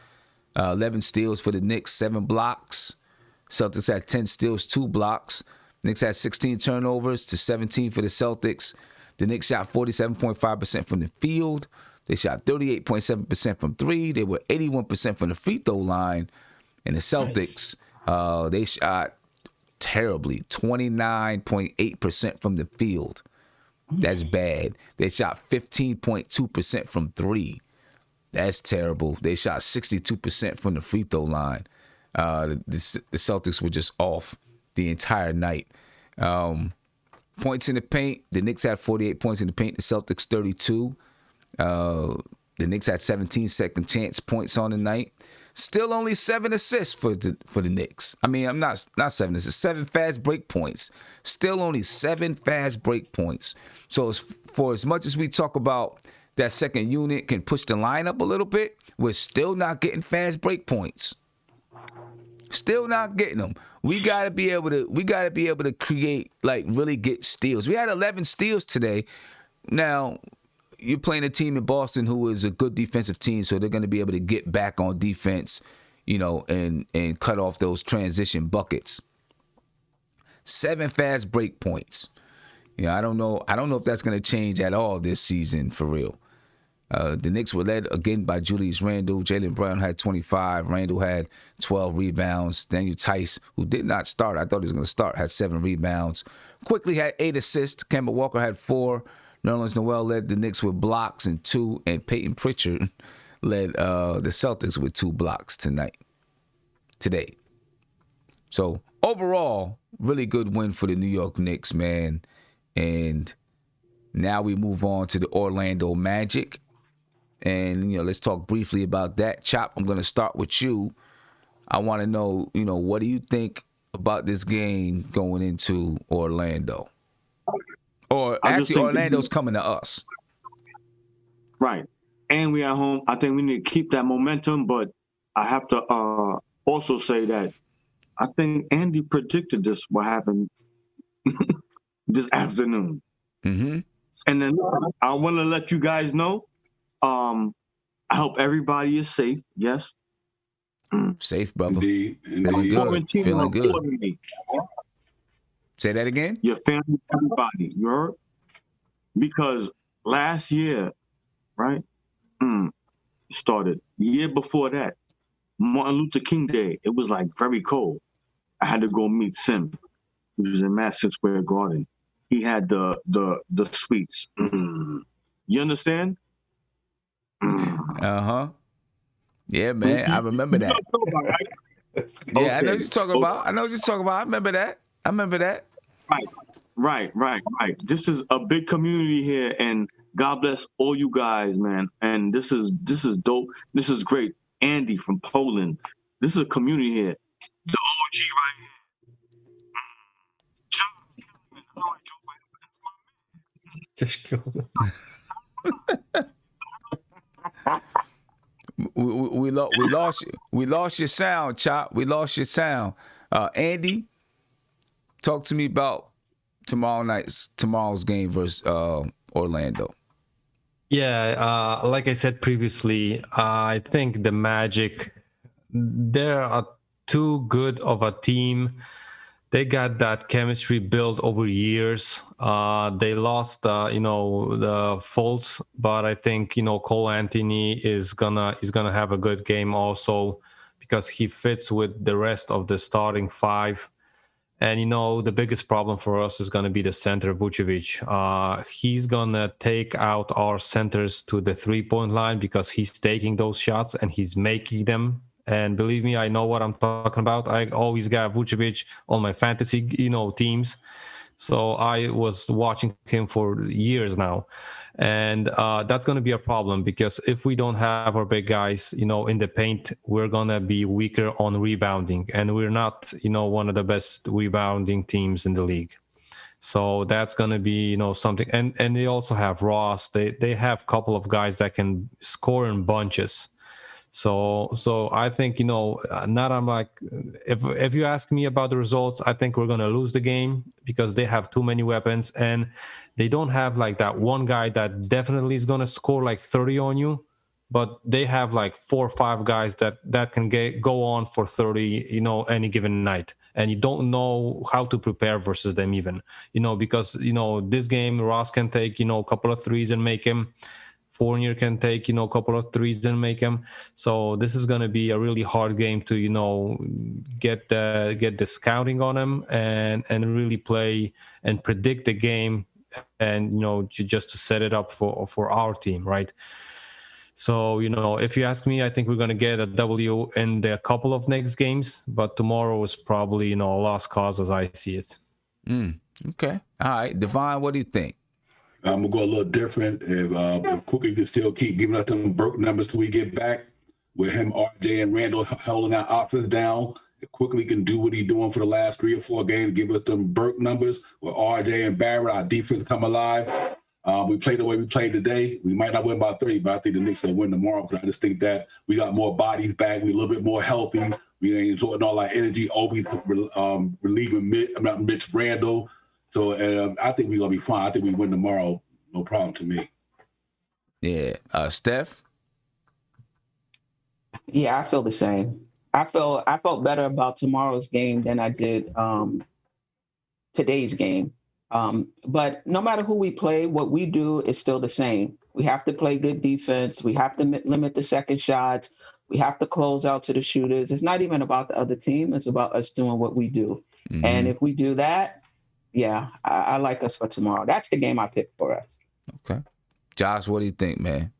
11 steals for the Knicks, 7 blocks. Celtics had 10 steals, 2 blocks. Knicks had 16 turnovers to 17 for the Celtics. The Knicks shot 47.5% from the field. They shot 38.7% from 3. They were 81% from the free throw line. And the Celtics, they shot terribly, 29.8% from the field. That's bad. They shot 15.2% from 3. That's terrible. They shot 62% from the free throw line. The Celtics were just off the entire night. Points in the paint, the Knicks had 48 points in the paint, the Celtics 32. The Knicks had 17 second chance points on the night. Still only 7 assists for the Knicks. I mean, I'm not 7 assists, 7 fast break points. Still only 7 fast break points. So for as much as we talk about that second unit can push the line up a little bit, we're still not getting fast break points. Still not getting them. We gotta be able to create, like, really get steals. We had 11 steals today. Now, you're playing a team in Boston who is a good defensive team, so they're gonna be able to get back on defense, and cut off those transition buckets. 7 fast break points. I don't know if that's gonna change at all this season for real. The Knicks were led again by Julius Randle. Jaylen Brown had 25. Randle had 12 rebounds. Daniel Tice, who did not start, I thought he was going to start, had 7 rebounds. Quickley had 8 assists. Kemba Walker had 4. Nerlens Noel led the Knicks with blocks and 2. And Peyton Pritchard led the Celtics with 2 blocks today. So overall, really good win for the New York Knicks, man. And now we move on to the Orlando Magic. And, let's talk briefly about that. Chop, I'm going to start with you. I want to know, what do you think about this game going into Orlando? Or actually, Orlando's coming to us. Right. And we at home. I think we need to keep that momentum, but I have to also say that I think Andy predicted what happened this afternoon. Mm-hmm. And then I want to let you guys know, I hope everybody is safe. Yes. Safe, brother. Indeed. Feeling good. Say that again? Your family, everybody. You heard? Because last year, right? Started. The year before that, Martin Luther King Day, it was like very cold. I had to go meet Sim. He was in Madison Square Garden. He had the sweets. You understand? Uh-huh. Yeah, man. I remember that. Yeah, I know what you're talking about. I remember that. Right. This is a big community here, and God bless all you guys, man. And this is dope. This is great. Andy from Poland. This is a community here. The OG right Just killed him. We lost your sound, Chop. We lost your sound. Andy, talk to me about tomorrow's game versus Orlando. Yeah, like I said previously, I think the Magic, they're too good of a team. They got that chemistry built over years. They lost, the Fultz, but I think Cole Anthony is gonna have a good game also because he fits with the rest of the starting five. And the biggest problem for us is gonna be the center Vucevic. He's gonna take out our centers to the 3-point line because he's taking those shots and he's making them. And believe me, I know what I'm talking about. I always got Vucevic on my fantasy, teams. So I was watching him for years now. And that's going to be a problem because if we don't have our big guys, in the paint, we're going to be weaker on rebounding. And we're not, one of the best rebounding teams in the league. So that's going to be, something. And they also have Ross. They have a couple of guys that can score in bunches. So I think, if you ask me about the results, I think we're going to lose the game because they have too many weapons and they don't have like that one guy that definitely is going to score like 30 on you, but they have like 4 or 5 guys that can go on for 30, any given night. And you don't know how to prepare versus them even, because, this game, Ross can take, a couple of threes and make him. Fournier can take, a couple of threes and make them. So this is going to be a really hard game to, get the scouting on them and really play and predict the game and, just to set it up for our team, right? So, if you ask me, I think we're going to get a W in the couple of next games, but tomorrow is probably, a lost cause as I see it. Okay. All right. Devon, what do you think? I'm gonna go a little different. If Quickley can still keep giving us them Burke numbers till we get back, with him, RJ, and Randall holding our offense down, if Quickley can do what he's doing for the last 3 or 4 games, give us them Burke numbers with RJ and Barrett, our defense come alive. We played the way we played today. We might not win by 30, but I think the Knicks will win tomorrow because I just think that we got more bodies back. We're a little bit more healthy. We ain't exerting all our energy. Obi relieving Mitch Randall. So I think we're going to be fine. I think we win tomorrow. No problem to me. Yeah. Steph? Yeah, I feel the same. I felt better about tomorrow's game than I did today's game. But no matter who we play, what we do is still the same. We have to play good defense. We have to limit the second shots. We have to close out to the shooters. It's not even about the other team. It's about us doing what we do. Mm-hmm. And if we do that, yeah, I like us for tomorrow. That's the game I picked for us. Okay. Josh, what do you think, man?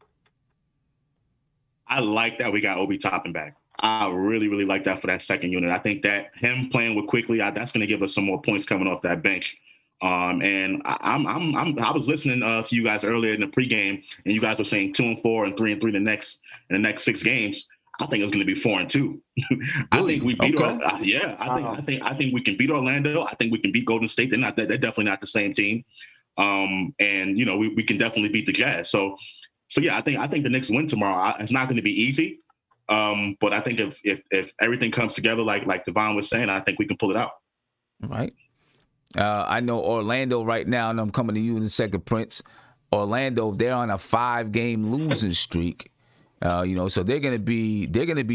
I like that we got Obi Toppin back. I really, really like that for that second unit. I think that him playing with Quickley, that's going to give us some more points coming off that bench. And I was listening to you guys earlier in the pregame, and you guys were saying 2-4 and 3-3 the next 6 games. I think it's going to be 4-2. I think we beat. Okay. I think we can beat Orlando. I think we can beat Golden State. They're definitely not the same team. And we can definitely beat the Jazz. So yeah, I think the Knicks win tomorrow. It's not going to be easy. But I think if everything comes together like Devon was saying, I think we can pull it out. All right. I know Orlando right now, and I'm coming to you in a second, Prince. Orlando, they're on a 5-game losing streak. So they're gonna be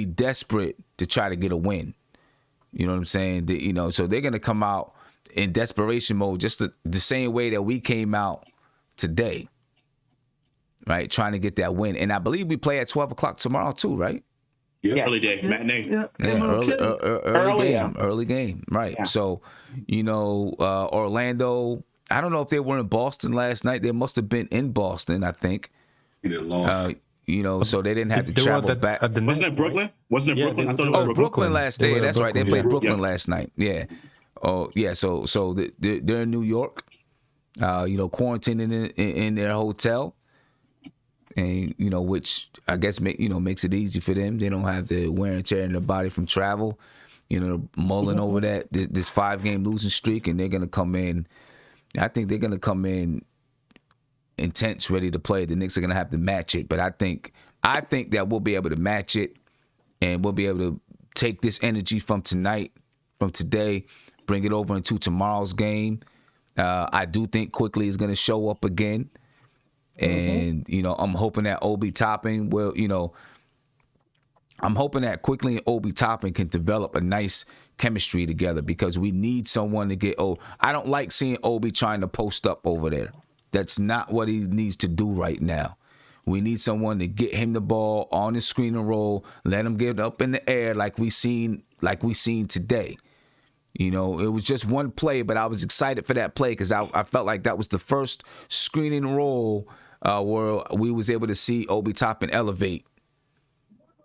desperate to try to get a win. You know what I'm saying? So they're gonna come out in desperation mode, just the same way that we came out today, right? Trying to get that win. And I believe we play at 12 o'clock tomorrow too, right? Yeah, early day, matinee. Yeah, early game, right? Yeah. So, Orlando. I don't know if they were in Boston last night. They must have been in Boston, I think. They lost. So they didn't have to travel back. Wasn't it Brooklyn? Wasn't it Brooklyn? I thought it was Brooklyn last day. That's right. They played Brooklyn last night. Yeah. Oh, yeah. So they're in New York, quarantining in their hotel, and which I guess makes it easy for them. They don't have the wear and tear in their body from travel. Mulling over this 5-game losing streak, and they're gonna come in. I think they're gonna come in intense, ready to play. The Knicks are gonna have to match it, but I think that we'll be able to match it, and we'll be able to take this energy from today, bring it over into tomorrow's game. I do think Quickley is gonna show up again, and I'm hoping that Obi Toppin will, I'm hoping that Quickley and Obi Toppin can develop a nice chemistry together, because we need someone to get I don't like seeing Obi trying to post up over there. That's not what he needs to do right now. We need someone to get him the ball on the screen and roll, let him get up in the air like we seen today. It was just one play, but I was excited for that play because I felt like that was the first screen and roll where we was able to see Obi Toppin elevate.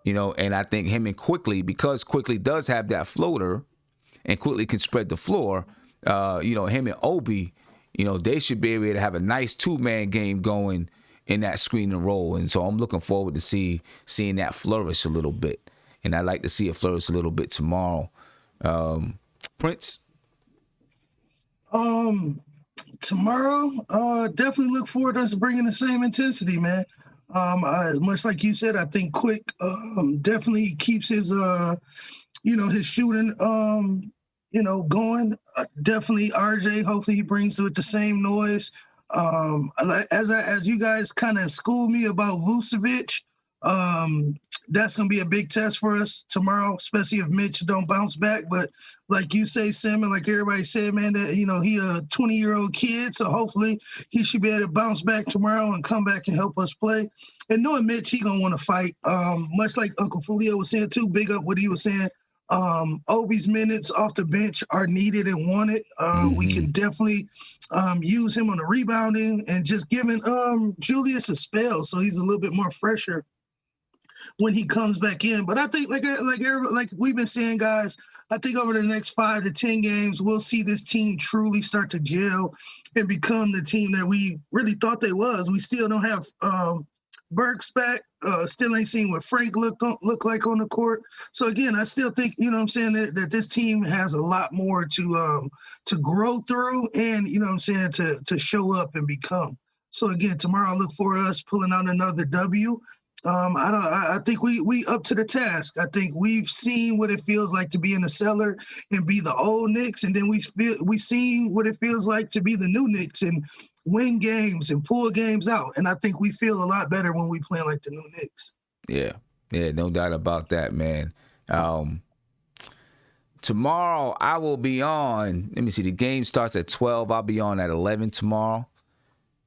And I think him and Quickley, because Quickley does have that floater and Quickley can spread the floor, him and Obi, they should be able to have a nice two-man game going in that screen and roll. And so I'm looking forward to seeing that flourish a little bit. And I'd like to see it flourish a little bit tomorrow. Prince? Tomorrow, definitely look forward to us bringing the same intensity, man. Much like you said, I think Quick definitely keeps his his shooting going. Definitely RJ, hopefully he brings with the same noise. As you guys kind of schooled me about Vucevic, that's going to be a big test for us tomorrow, especially if Mitch don't bounce back. But like you say, Sam, and like everybody said, man, that he a 20-year-old kid, so hopefully he should be able to bounce back tomorrow and come back and help us play. And knowing Mitch, he gonna want to fight. Much like Uncle Fulio was saying too, big up what he was saying. Obi's minutes off the bench are needed and wanted. We can definitely use him on the rebounding and just giving Julius a spell so he's a little bit more fresher when he comes back in. But I think like we've been saying, guys, I think over the next 5 to 10 games, we'll see this team truly start to gel and become the team that we really thought they was. We still don't have Burks back. Still ain't seen what Frank look like on the court. So again, I still think, that this team has a lot more to grow through and, to show up and become. So again, tomorrow I look for us pulling out another W. I think we up to the task. I think we've seen what it feels like to be in the cellar and be the old Knicks, and then we seen what it feels like to be the new Knicks and win games and pull games out. And I think we feel a lot better when we play like the new Knicks. Yeah, no doubt about that, man. Tomorrow I will be on. Let me see. The game starts at 12. I'll be on at 11 tomorrow.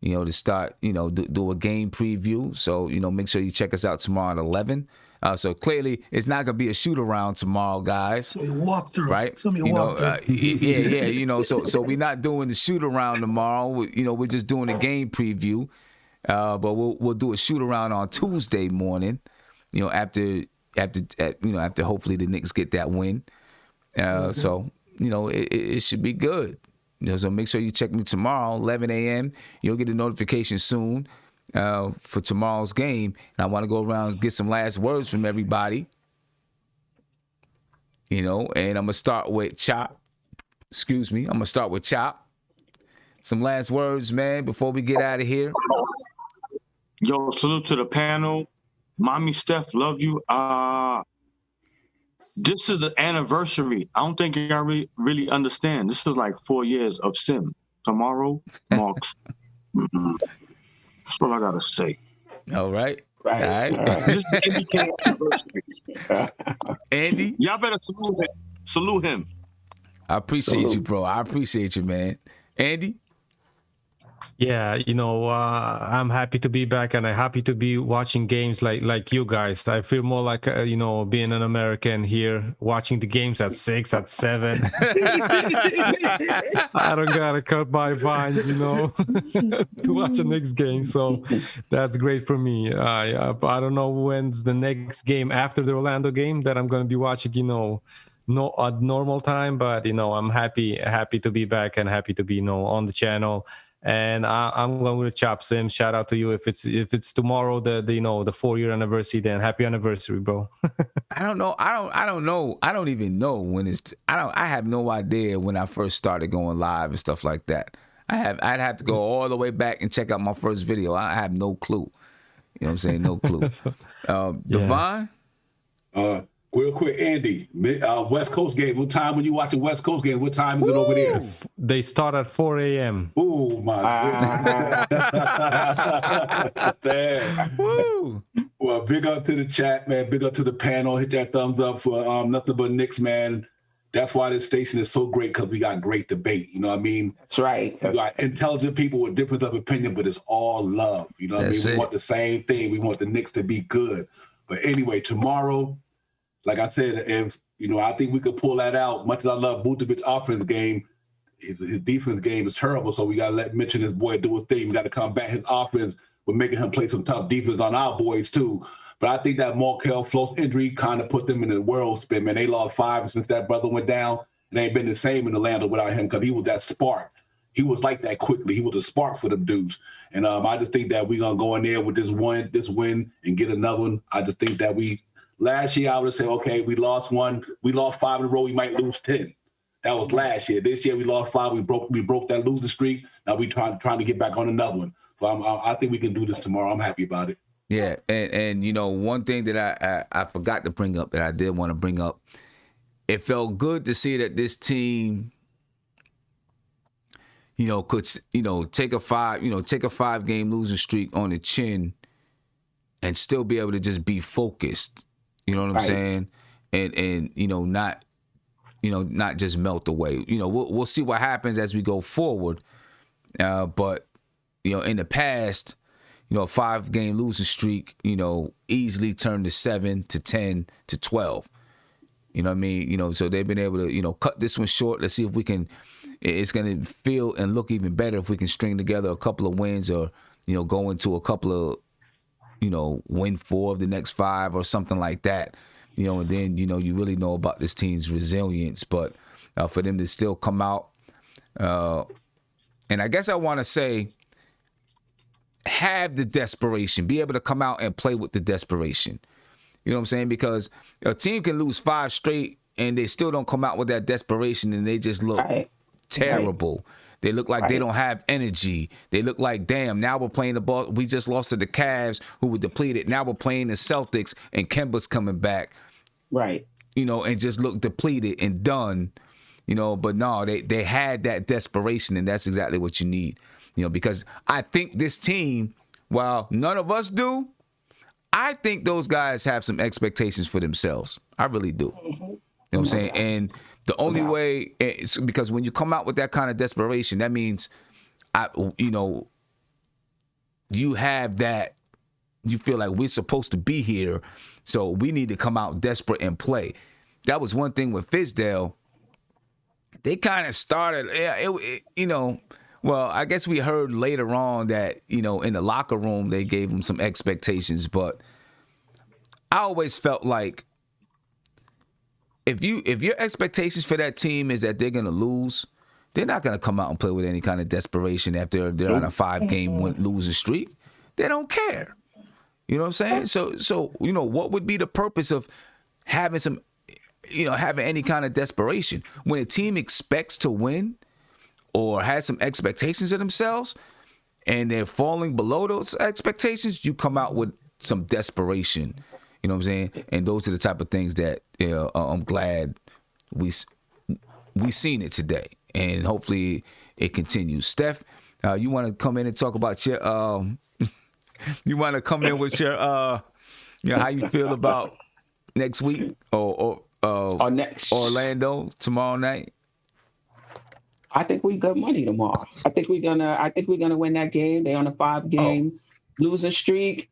To start, do a game preview. So, make sure you check us out tomorrow at 11. So clearly, it's not gonna be a shoot around tomorrow, guys. So we walk through, right? So we're not doing the shoot around tomorrow. We're just doing a game preview. But we'll do a shoot around on Tuesday morning. After hopefully the Knicks get that win. So it should be good. So make sure you check me tomorrow, 11 a.m. You'll get a notification soon for tomorrow's game. And I want to go around and get some last words from everybody. And I'm going to start with Chop. Excuse me. I'm going to start with Chop. Some last words, man, before we get out of here. Yo, salute to the panel. Mommy Steph, love you. This is an anniversary. I don't think y'all really understand. This is like 4 years of Sim. Tomorrow marks. That's what I gotta say. All right. Right. All right. This is MBK anniversary. Andy? Y'all better salute him. I appreciate you, bro. I appreciate you, man. Andy? Yeah, I'm happy to be back, and I'm happy to be watching games like you guys. I feel more like, being an American here, watching the games at 6, at 7. I don't gotta cut my vine, to watch the next game. So that's great for me. I don't know when's the next game after the Orlando game that I'm going to be watching, no at normal time, but I'm happy to be back and happy to be on the channel. And I'm going with Chop Sim. Shout out to you. If it's tomorrow, the 4-year anniversary, then happy anniversary, bro. I don't know. I don't even know when it's. I have no idea when I first started going live and stuff like that. I'd have to go all the way back and check out my first video. I have no clue. You know what I'm saying? No clue. Devon? Real quick, Andy, West Coast game. What time when you watching West Coast game? What time is it over there? They start at 4 a.m. Oh, my goodness. Damn. Woo! Well, big up to the chat, man. Big up to the panel. Hit that thumbs up for Nothing But Knicks, man. That's why this station is so great, because we got great debate. You know what I mean? That's right. We got intelligent people with difference of opinion, but it's all love. You know what I mean? We want the same thing. We want the Knicks to be good. But anyway, tomorrow, like I said, if I think we could pull that out. Much as I love Vucevic's offense game, his defense game is terrible. So we got to let Mitch and his boy do his thing. We got to combat his offense with making him play some tough defense on our boys too. But I think that Markelle Fultz injury kind of put them in the world spin, man. They lost 5 since that brother went down. And they ain't been the same in Orlando without him, because he was that spark. He was like that Quickley. He was a spark for them dudes. And I just think that we're going to go in there with this win and get another one. I just think that last year I would have said, okay, we lost 1. We lost 5 in a row. We might lose 10. That was last year. This year we lost 5. We broke that losing streak. Now we trying to get back on another one. So I think we can do this tomorrow. I'm happy about it. Yeah, and one thing that I forgot to bring up that I did want to bring up, it felt good to see that this team, could take a 5-game losing streak on the chin and still be able to just be focused. You know what I'm saying? And not just melt away. We'll see what happens as we go forward. But in the past, a 5-game losing streak, easily turned to 7 to 10 to 12. You know what I mean? So they've been able to, cut this one short. Let's see if we can. It's going to feel and look even better if we can string together a couple of wins, or go into a couple of, win 4 of the next 5 or something like that. And then you really know about this team's resilience. But for them to still come out, and I guess I want to say, have the desperation, be able to come out and play with the desperation. You know what I'm saying? Because a team can lose 5 straight and they still don't come out with that desperation, and they just look terrible. They look like they don't have energy. They look like, damn, now we're playing the ball. We just lost to the Cavs, who were depleted. Now we're playing the Celtics, and Kemba's coming back. Right. And just look depleted and done. But no, they had that desperation, and that's exactly what you need. Because I think this team, while none of us do, I think those guys have some expectations for themselves. I really do. You know what I'm saying? And the only way, because when you come out with that kind of desperation, that means, you have that, you feel like we're supposed to be here, so we need to come out desperate and play. That was one thing with Fizdale. They kind of started, well, I guess we heard later on that, in the locker room, they gave him some expectations, but I always felt like if your expectations for that team is that they're going to lose, they're not going to come out and play with any kind of desperation after they're on a 5-game losing streak. They don't care. You know what I'm saying? So what would be the purpose of having having any kind of desperation? When a team expects to win or has some expectations of themselves and they're falling below those expectations, you come out with some desperation. You know what I'm saying? And those are the type of things that I'm glad we seen it today, and hopefully it continues. Steph, you want to come in and talk about your you want to come in with your how you feel about next week or next Orlando tomorrow night? I think we got money tomorrow. I think we're gonna win that game. They on a 5-game losing streak.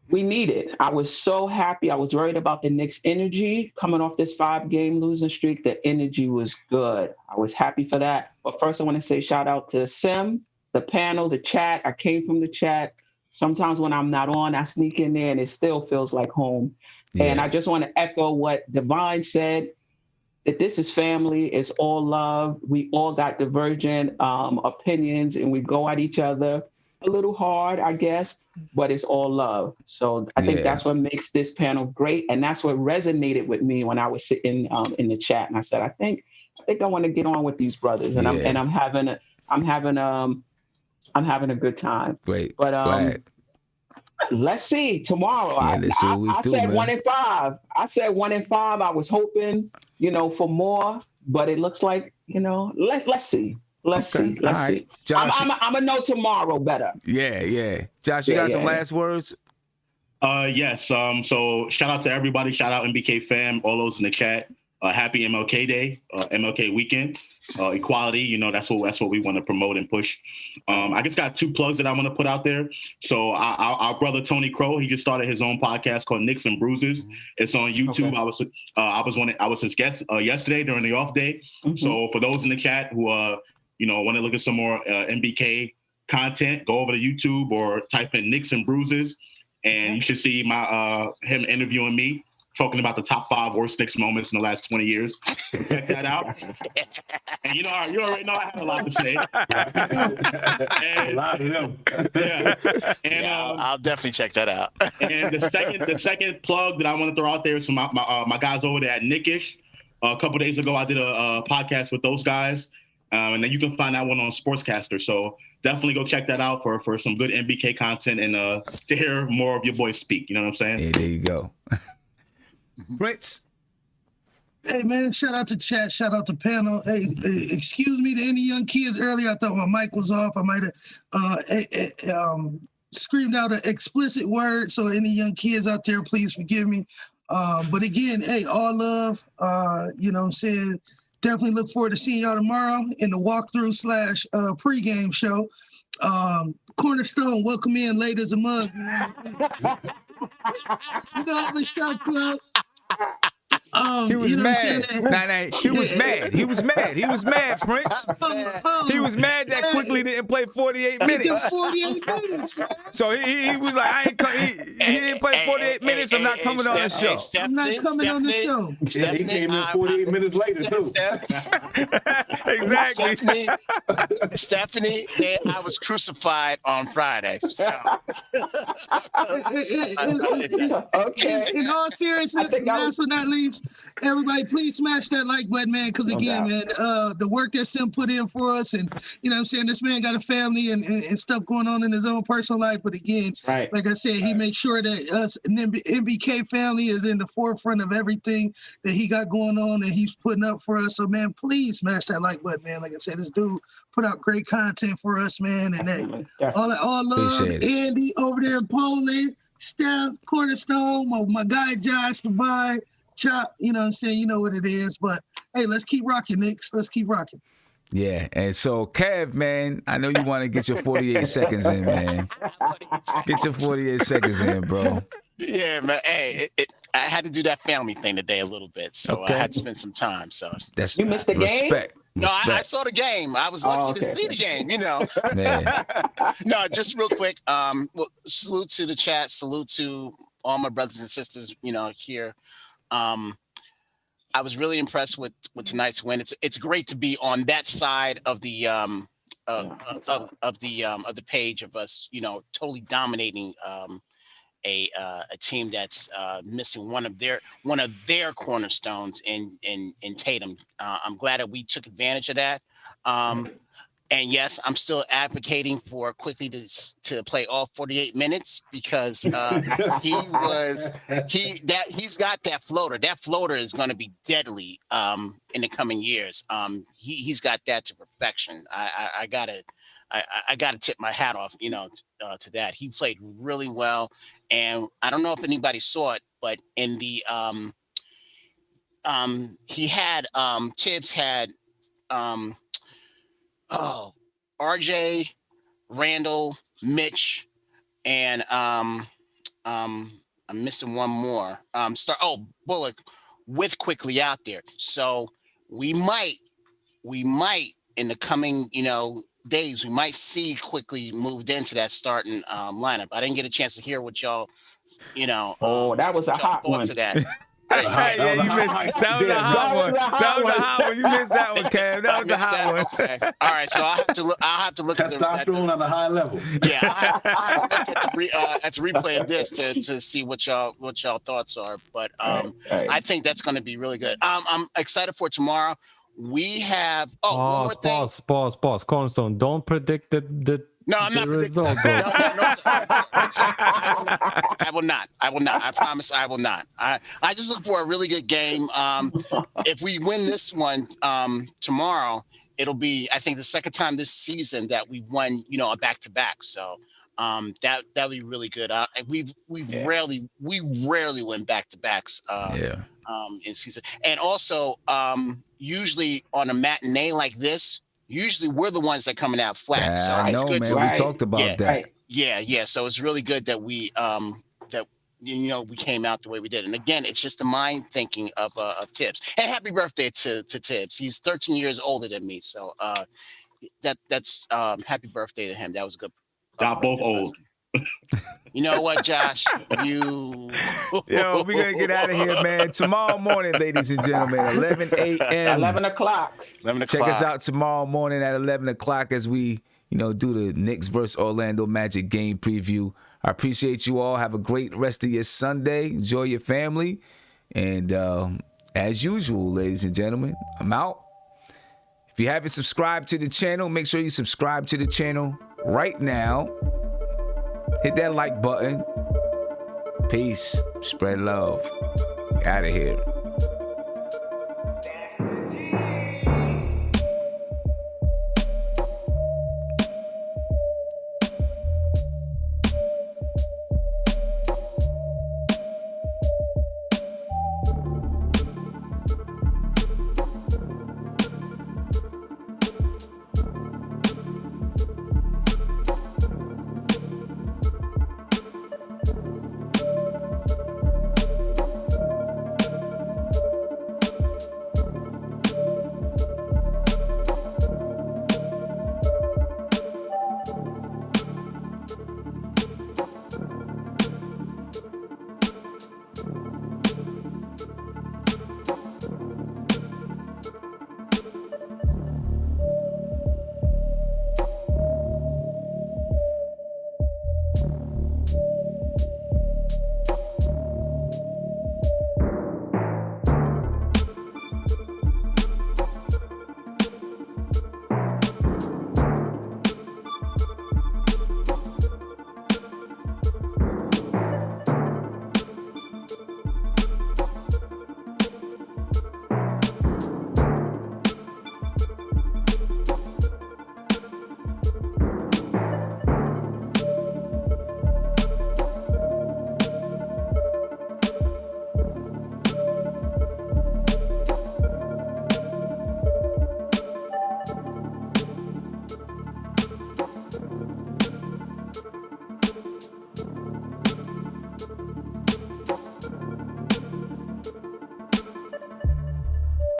We need it. I was so happy. I was worried about the Knicks' energy coming off this 5-game losing streak. The energy was good. I was happy for that. But first, I want to say shout out to Sim, the panel, the chat. I came from the chat. Sometimes when I'm not on, I sneak in there and it still feels like home. Yeah. And I just want to echo what Divine said, that this is family. It's all love. We all got divergent opinions and we go at each other a little hard, I guess, but it's all love. So I think that's what makes this panel great. And that's what resonated with me when I was sitting in the chat. And I said, I think I want to get on with these brothers. And I'm having I'm having a good time. Great. But Glad. let's see tomorrow. Yeah, let's see what we I do, said man. 1-5. I said 1-5. I was hoping, for more, but it looks like, let's see. Let's see. Let's All right. see. Josh, I'm gonna know tomorrow better. Yeah. Josh, you got some last words? Yes. So shout out to everybody. Shout out MBK fam, all those in the chat. Happy MLK Day, MLK weekend, equality. That's what we want to promote and push. I just got 2 plugs that I want to put out there. So our brother Tony Crow, he just started his own podcast called Knicks and Bruises. It's on YouTube. Okay. I was his guest yesterday during the off day. Mm-hmm. So for those in the chat who want to look at some more MBK content, go over to YouTube or type in Knicks and Bruises, and you should see him interviewing me, talking about the top 5 worst Knicks moments in the last 20 years. Check that out. And you already know I had a lot to say. A lot of them. Yeah. And I'll definitely check that out. And the second plug that I want to throw out there is from my guys over there at Nickish. A couple days ago, I did a podcast with those guys. And then you can find that one on Sportscaster. So definitely go check that out for some good MBK content and to hear more of your boys speak. You know what I'm saying? Yeah, there you go. Prince. Hey man, shout out to chat, shout out to panel. Hey, excuse me to any young kids earlier. I thought my mic was off. I might have screamed out an explicit word. So any young kids out there, please forgive me. But again, hey, all love. You know what I'm saying? Definitely look forward to seeing y'all tomorrow in the walkthrough / pregame show. Cornerstone, welcome in, late as a mug. I'm a shot club. He was mad. He was mad. He was mad, Prince. He was mad that Quickley didn't play 48 minutes. 48 minutes. So he was like, he didn't play 48 minutes. I'm not coming on the show. I'm not coming on the show. Yeah, he came in 48 minutes later, too. Exactly. Stephanie, I was crucified on Friday. So. Okay. In all seriousness, last but not least, everybody, please smash that like button, man. Because again, man, the work that Sim put in for us, and you know what I'm saying, this man got a family and stuff going on in his own personal life. But again, like I said, he makes sure that us and MBK family is in the forefront of everything that he got going on and he's putting up for us. So man, please smash that like button, man. Like I said, this dude put out great content for us, man. And hey, all love, Andy over there in Poland, Steph, Cornerstone, my guy Josh, Dubai, Chop, you know what I'm saying? You know what it is. But hey, let's keep rocking, Knicks. Let's keep rocking. Yeah, and so Kev, man, I know you want to get your 48 seconds in, man. Get your 48 seconds in, bro. Yeah, man. Hey, I had to do that family thing today a little bit, so I had to spend some time. So you missed the game? No, I saw the game. I was lucky to see the game, you know. No, just real quick. Well, salute to the chat. Salute to all my brothers and sisters, here. I was really impressed with tonight's win. It's great to be on that side of the of the page of us, totally dominating a team that's missing one of their cornerstones in Tatum. I'm glad that we took advantage of that. And yes, I'm still advocating for Quickley to play all 48 minutes because he's got that floater. That floater is going to be deadly in the coming years. He's got that to perfection. I gotta tip my hat off, to that. He played really well, and I don't know if anybody saw it, but in the he had Thibs had RJ, Randall, Mitch, and I'm missing one more. Bullock with Quickley out there. So we might in the coming, days, we might see Quickley moved into that starting lineup. I didn't get a chance to hear what y'all, that was a hot one. To that. Yeah, you missed that was a hot one. That was a hot one. You missed that one, Cam. That was a hot one. Okay. All right, so I'll have to look at testosterone on a high level. Yeah, I have to look at the replay of this to see what y'all thoughts are. But I think that's going to be really good. I'm excited for tomorrow. we have. Oh, one more thing. Pause. Cornerstone, don't predict the No, I'm not predicting. result, bro. I will not. I promise I will not. I just look for a really good game. If we win this one tomorrow, it'll be, I think, the second time this season that we won, a back-to-back. So that'll be really good. We rarely win back-to-backs in season. And also, usually on a matinee like this, usually we're the ones that coming out flat. So I know, man. We talked about that. Yeah. So it's really good that we we came out the way we did. And again, it's just the mind thinking of Thibs. And happy birthday to Thibs. He's 13 years older than me. So that's happy birthday to him. That was a good. Y'all both old. You know what, Josh? Yo, we're going to get out of here, man. Tomorrow morning, ladies and gentlemen, 11 a.m. 11 o'clock. Check us out tomorrow morning at 11 o'clock as we, do the Knicks versus Orlando Magic game preview. I appreciate you all. Have a great rest of your Sunday. Enjoy your family. And as usual, ladies and gentlemen, I'm out. If you haven't subscribed to the channel, make sure you subscribe to the channel right now. Hit that like button. Peace. Spread love. Out of here.